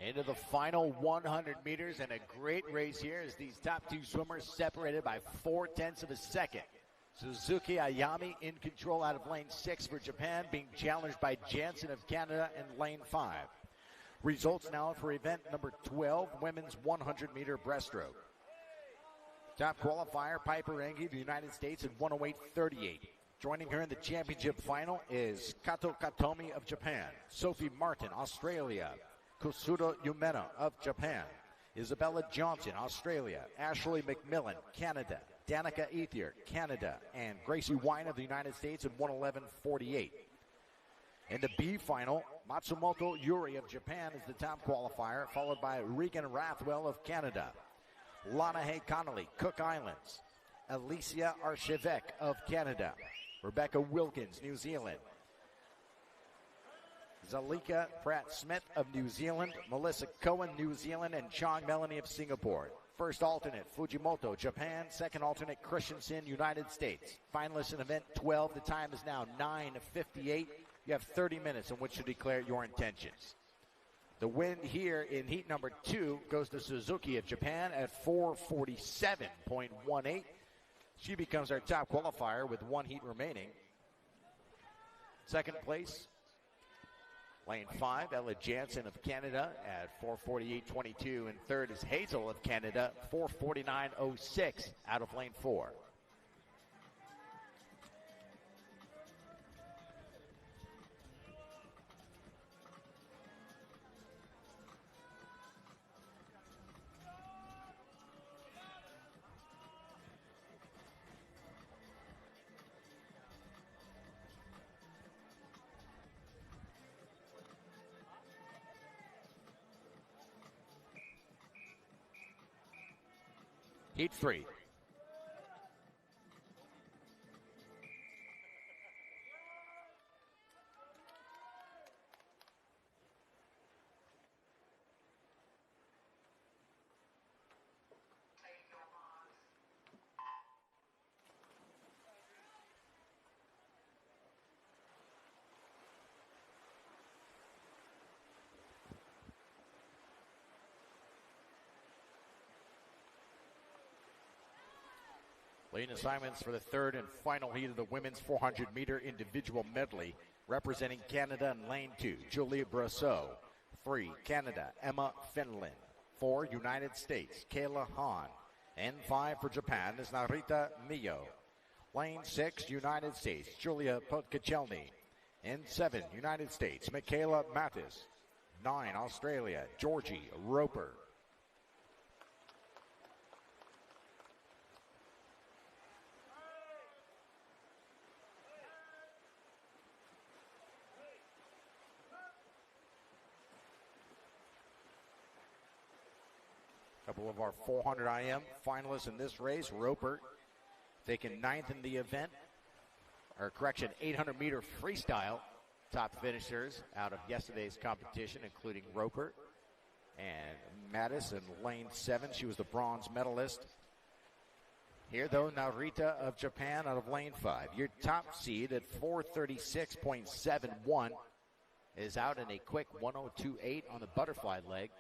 Into the final 100 meters, and a great race here as these top two swimmers separated by 0.4 of a second. Suzuki Ayami in control out of lane 6 for Japan, being challenged by Jansen of Canada in lane 5. Results now for event number 12, women's 100-meter breaststroke. Top qualifier, Piper Engie of the United States at 108.38. Joining her in the championship final is Kato Katomi of Japan, Sophie Martin, Australia, Kusuro Yumena of Japan, Isabella Johnson, Australia, Ashley McMillan, Canada, Danica Ethier, Canada, and Gracie Wine of the United States at 111.48. In the B final, Matsumoto Yuri of Japan is the top qualifier, followed by Regan Rathwell of Canada, Lana Hay Connolly, Cook Islands, Alicia Archevêque of Canada, Rebecca Wilkins, New Zealand, Zalika Pratt-Smith of New Zealand, Melissa Cohen, New Zealand, and Chong Melanie of Singapore. First alternate, Fujimoto, Japan. Second alternate, Christensen, United States. Finalists in event 12. The time is now 9:58. You have 30 minutes in which to declare your intentions. The win here in heat number 2 goes to Suzuki of Japan at 4:47.18. She becomes our top qualifier with one heat remaining. Second place, lane 5, Ella Jansen of Canada at 4:48.22. And third is Hazel of Canada, 4:49.06 out of lane 4. Heat 3. Take your marks. Lane assignments for the third and final heat of the women's 400-meter individual medley. Representing Canada in lane 2, Julia Brasseau. 3, Canada, Emma Finland. 4, United States, Kayla Hahn. And 5 for Japan is Narita Miyo. Lane 6, United States, Julia Podkachelny. And 7, United States, Michaela Mattis. 9, Australia, Georgie Roper. Couple of our 400 IM finalists in this race. Roper taking 9th in the event. 800-meter freestyle top finishers out of yesterday's competition, including Roper and Mattis in lane 7. She was the bronze medalist. Here, though, Narita of Japan out of lane 5. Your top seed at 436.71 is out in a quick 102.8 on the butterfly leg.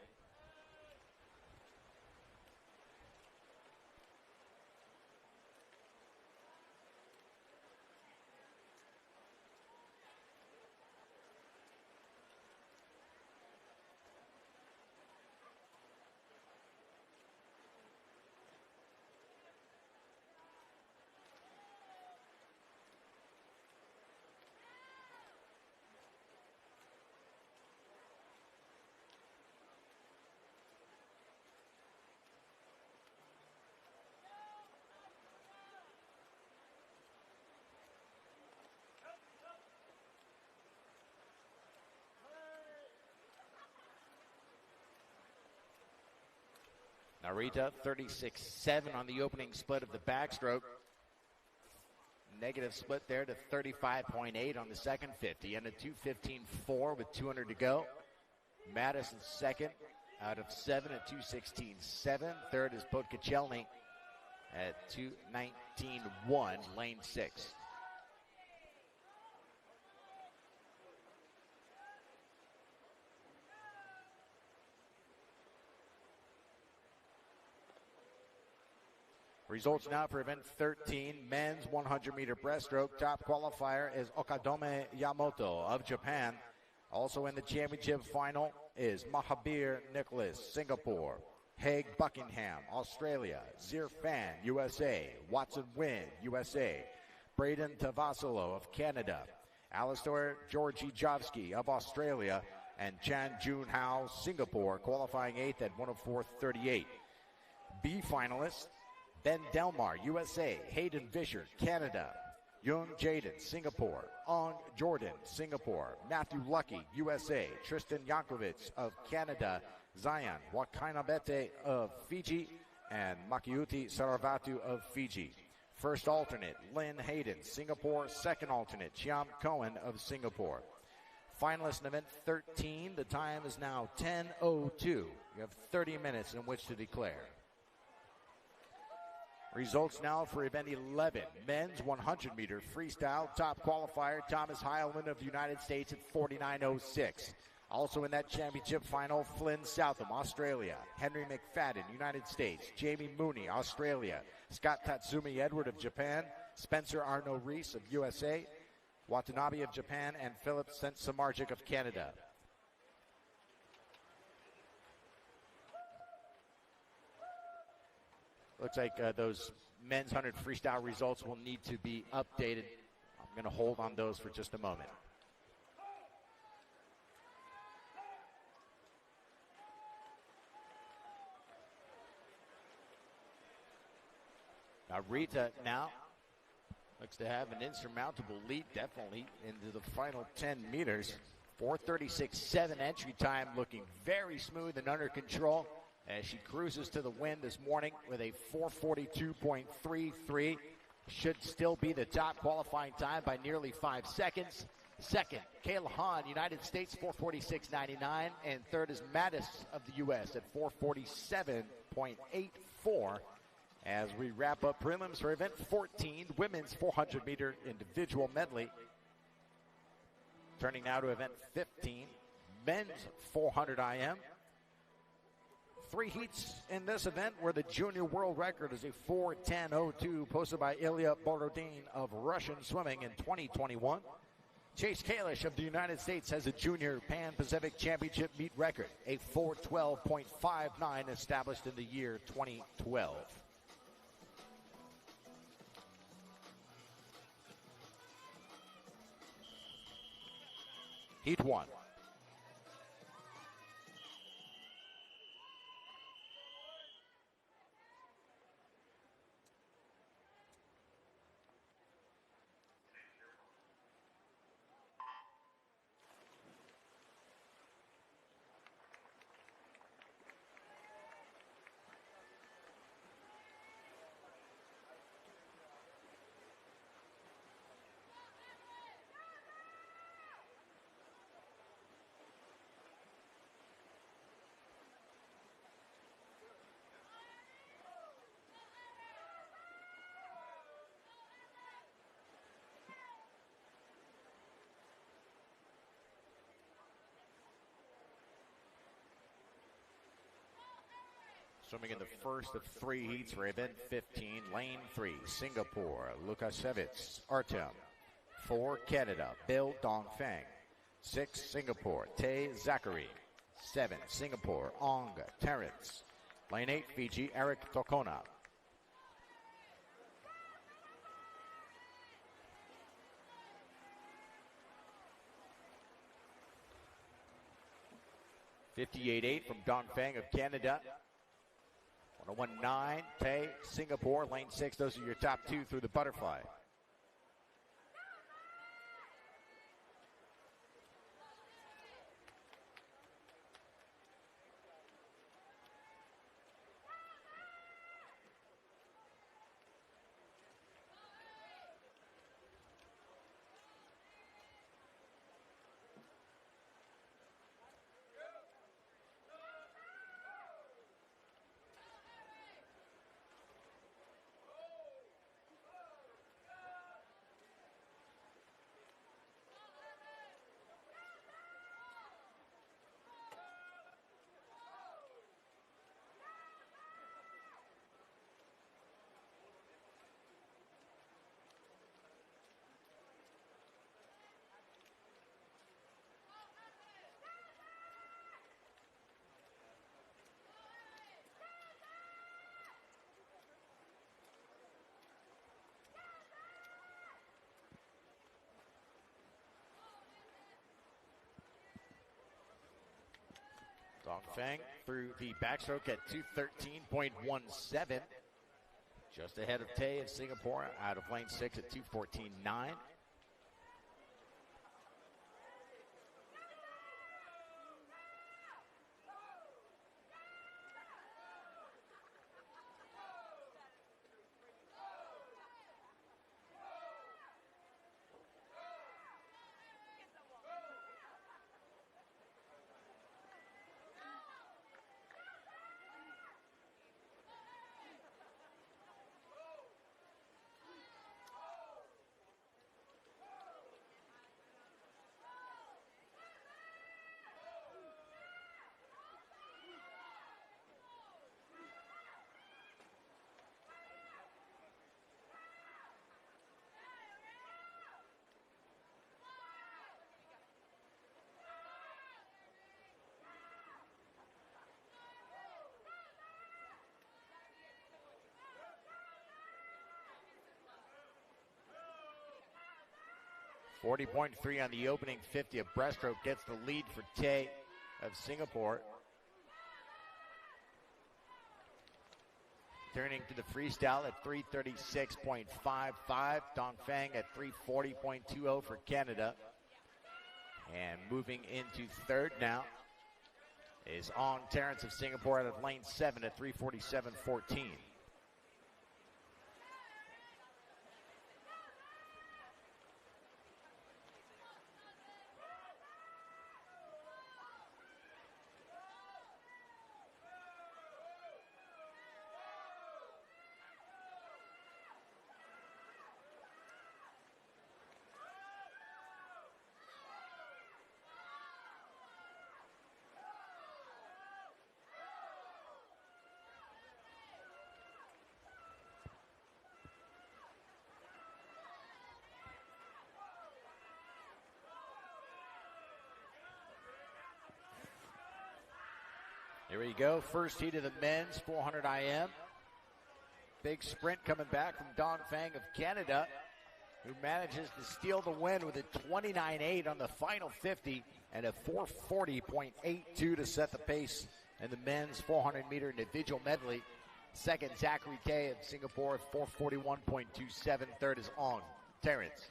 Narita, 36.7 on the opening split of the backstroke. Negative split there to 35.8 on the second 50. And a 2:15.4 with 200 to go. Madison second out of 7 at 2:16.7. Third is Podkachelny at 2:19.1, lane 6. Results now for event 13, men's 100-meter breaststroke. Top qualifier is Okadome Yamamoto of Japan. Also in the championship final is Mahabir Nicholas, Singapore. Haig Buckingham, Australia. Zirfan, USA. Watson Wynn, USA. Braden Tavasolo of Canada. Alistair Georgijovsky of Australia. And Chan Jun Hao, Singapore, qualifying 8th at 104.38. B finalists, Ben Delmar, USA. Hayden Vischer, Canada. Young Jaden, Singapore. Ong Jordan, Singapore. Matthew Lucky, USA. Tristan Yankovic of Canada. Zion Wakainabete of Fiji. And Makiuti Saravatu of Fiji. First alternate, Lynn Hayden, Singapore. Second alternate, Chiam Cohen of Singapore. Finalists in event 13, the time is now 10:02. You have 30 minutes in which to declare. Results now for event 11, men's 100-meter freestyle. Top qualifier, Thomas Heilman of the United States at 49.06. Also in that championship final, Flynn Southam, Australia. Henry McFadden, United States. Jamie Mooney, Australia. Scott Tatsumi Edward of Japan. Spencer Arno Reese of USA. Watanabe of Japan, and Philip Samardzic of Canada. Looks like those men's 100 freestyle results will need to be updated. I'm going to hold on those for just a moment. Now Rita now looks to have an insurmountable lead, definitely, into the final 10 meters. 4:36.7 entry time, looking very smooth and under control as she cruises to the win this morning with a 4:42.33. Should still be the top qualifying time by nearly 5 seconds. Second, Kayla Hahn, United States, 4:46.99. And third is Mattis of the U.S. at 4:47.84. As we wrap up prelims for event 14, women's 400-meter individual medley. Turning now to event 15, men's 400 IM. 3 heats in this event where the junior world record is a 4:10.02 posted by Ilya Borodin of Russian swimming in 2021. Chase Kalish of the United States has a junior Pan Pacific Championship meet record, a 4:12.59 established in the year 2012. Heat 1. Swimming in the first of 3 heats for event 15, lane 3, Singapore, Lukashevitz, Artem. 4, Canada, Bill Dongfeng. 6, Singapore, Tay Zachary. 7, Singapore, Ong Terrence. Lane 8, Fiji, Eric Tokona. .58.8 from Dongfeng of Canada. 101.9, Tay, Singapore, lane 6. Those are your top 2 through the butterfly. Feng through the backstroke at 2:13.17. Just ahead of Tay of Singapore out of lane 6 at 2:14.9. .3 on the opening 50 of Breaststroke gets the lead for Tay of Singapore. Turning to the freestyle at 3:36.55. Dong Feng at 3:40.20 for Canada. And moving into third now is Ong Terrence of Singapore out of lane 7 at 3:47.14. Here we go, first heat of the men's 400 IM. Big sprint coming back from Dong Feng of Canada, who manages to steal the win with a 29.8 on the final 50 and a 4:40.82 to set the pace in the men's 400-meter individual medley. Second, Zachary Tay of Singapore, 4:41.27. Third is Ong Terrence,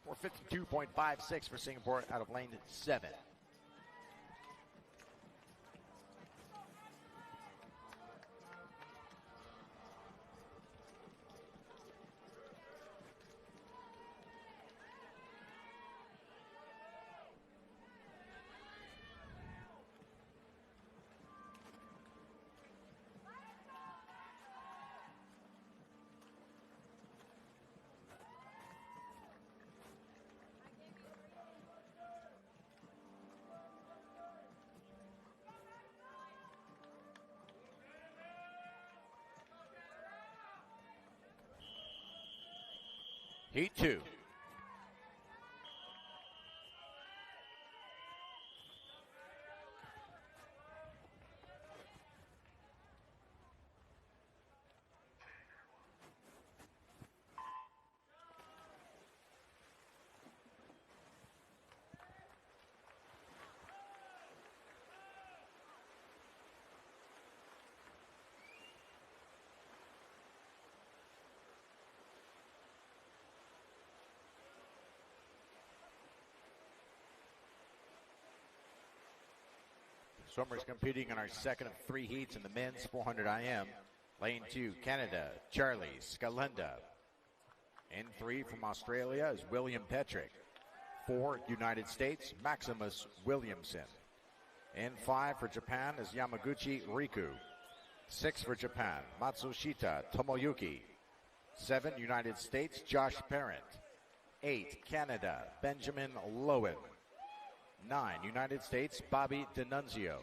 4:52.56 for Singapore out of lane 7. Heat 2. Swimmers competing in our second of 3 heats in the men's 400 IM. Lane 2, Canada, Charlie Scalenda. In 3 from Australia is William Petrick. 4, United States, Maximus Williamson. In 5 for Japan is Yamaguchi Riku. 6 for Japan, Matsushita Tomoyuki. 7, United States, Josh Parent. 8, Canada, Benjamin Lowen. 9, United States, Bobby D'Annunzio.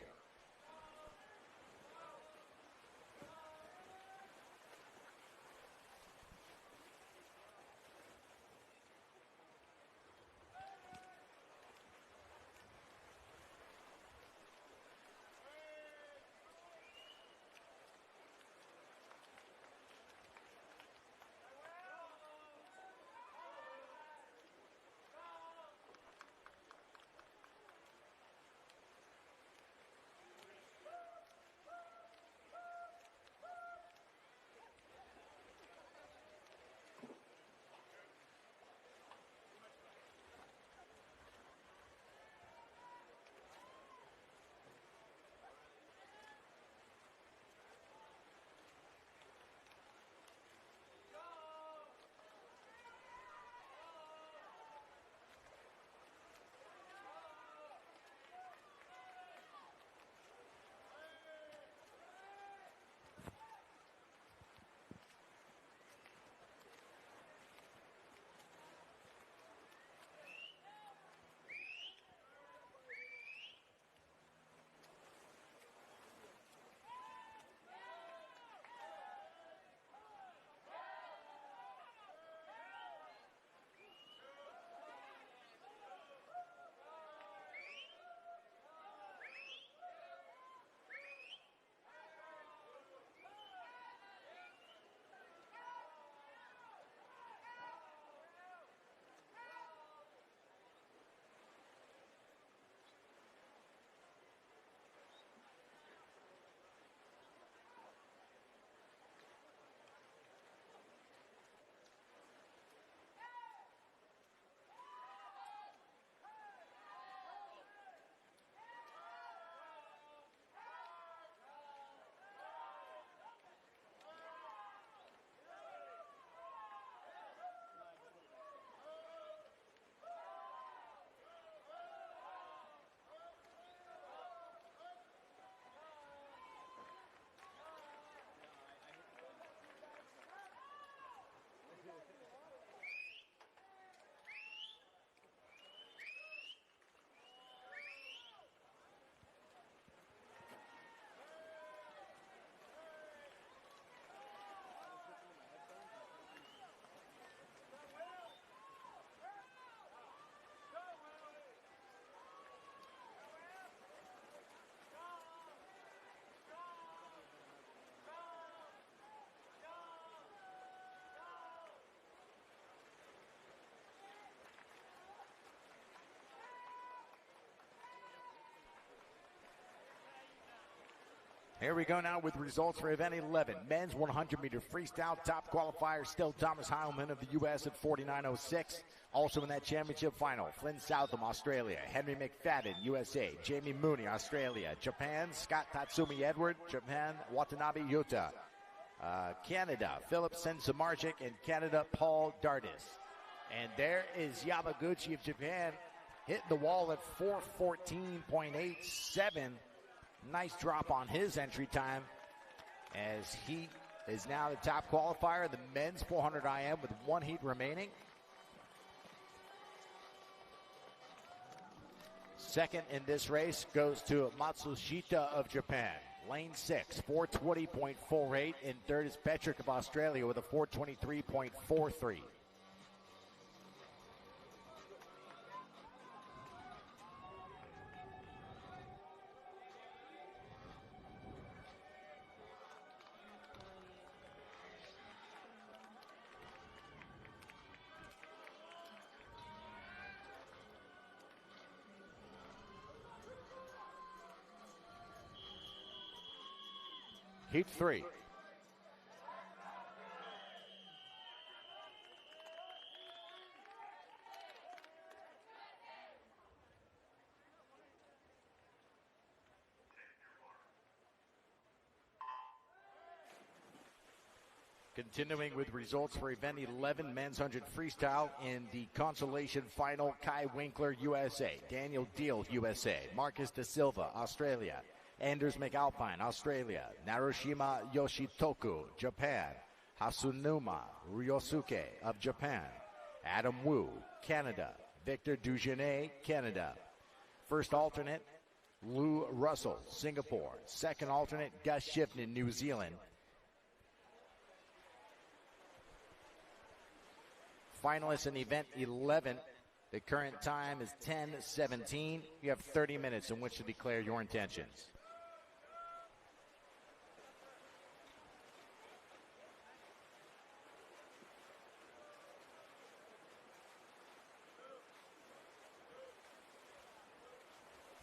Here we go now with results for event 11. Men's 100-meter freestyle. Top qualifier still Thomas Heilman of the U.S. at 49.06. Also in that championship final, Flynn Southam, Australia. Henry McFadden, USA. Jamie Mooney, Australia. Japan, Scott Tatsumi Edward. Japan, Watanabe Yuta. Canada, Philip Sensamarchik. And Canada, Paul Dardis. And there is Yamaguchi of Japan hitting the wall at 4:14.87. Nice drop on his entry time as he is now the top qualifier. The men's 400 IM with one heat remaining. Second in this race goes to Matsushita of Japan. Lane 6, 4:20.48. In third is Petrick of Australia with a 4:23.43. Heat 3. Continuing with results for event 11, men's 100 freestyle in the consolation final, Kai Winkler, USA. Daniel Deal, USA. Marcus Da Silva, Australia. Anders McAlpine, Australia. Narushima Yoshitoku, Japan. Hasunuma Ryosuke of Japan. Adam Wu, Canada. Victor Dugenet, Canada. First alternate, Lou Russell, Singapore. Second alternate, Gus Shipton, New Zealand. Finalists in event 11. The current time is 10:17. You have 30 minutes in which to declare your intentions.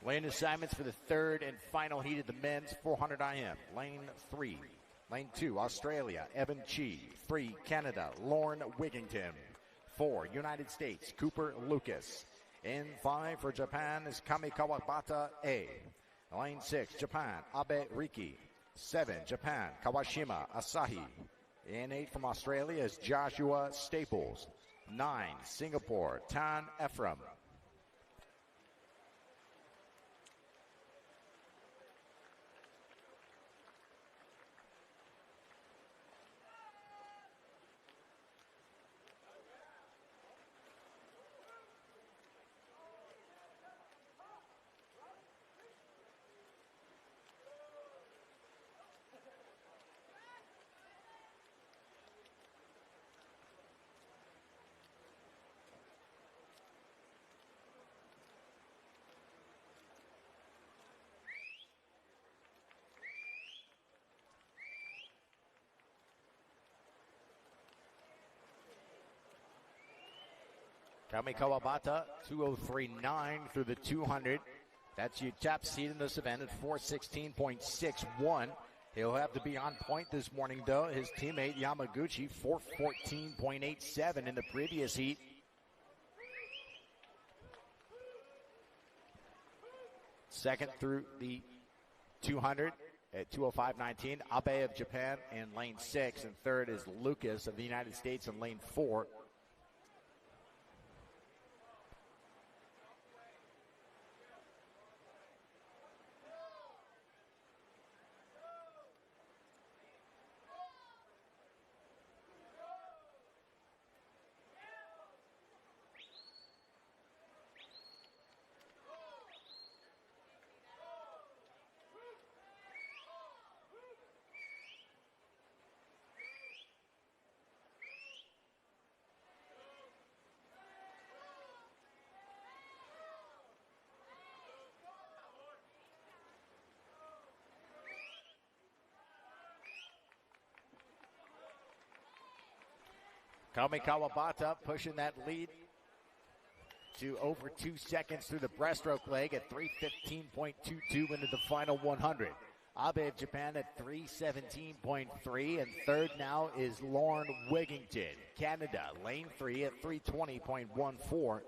Lane assignments for the third and final heat of the men's 400 IM. Lane 3. Lane 2, Australia, Evan Chi. 3, Canada, Lorne Wigington. 4, United States, Cooper Lucas. In 5 for Japan is Kamikawa Bata A. Lane 6, Japan, Abe Riki. 7, Japan, Kawashima Asahi. In 8 from Australia is Joshua Staples. 9, Singapore, Tan Ephraim. Kamikawa Bata, 2:03.9 through the 200. That's your top seed in this event at 4:16.61. He'll have to be on point this morning, though. His teammate Yamaguchi, 4:14.87 in the previous heat. Second through the 200 at 2:05.19. Abe of Japan in lane 6. And third is Lucas of the United States in lane 4. Kamikawa Bata pushing that lead to over 2 seconds through the breaststroke leg at 3:15.22 into the final 100. Abe of Japan at 317.3, and third now is Lauren Wigington, Canada, lane 3 at 320.14.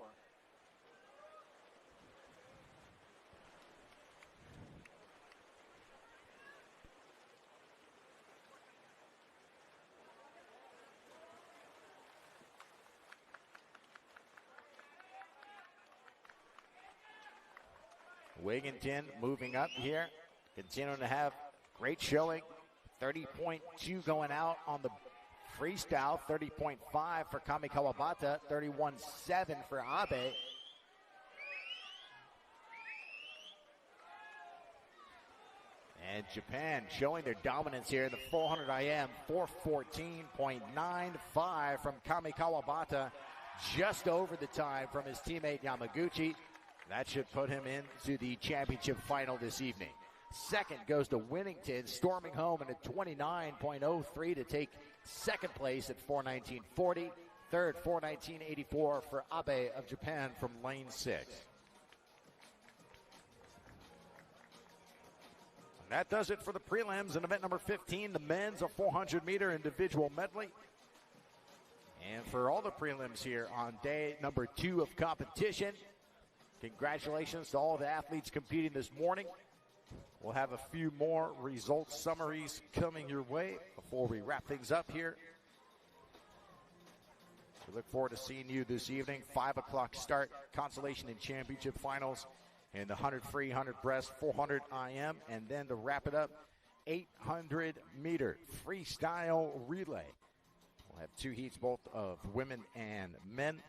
Wigington moving up here, continuing to have great showing. 30.2 going out on the freestyle, 30.5 for Kami Kawabata, 31.7 for Abe. And Japan showing their dominance here in the 400 IM, 414.95 from Kami Kawabata, just over the time from his teammate Yamaguchi. That should put him into the championship final this evening. Second goes to Winnington, storming home in a 29.03 to take second place at 419.40. Third, 419.84 for Abe of Japan from lane 6. And that does it for the prelims in event number 15, the men's 400-meter individual medley. And for all the prelims here on day number 2 of competition, congratulations to all the athletes competing this morning. We'll have a few more results summaries coming your way before we wrap things up here. We look forward to seeing you this evening. 5 o'clock start, consolation and championship finals in the 100 free, 100 breast, 400 IM, and then to wrap it up, 800-meter freestyle relay. We'll have 2 heats, both of women and men.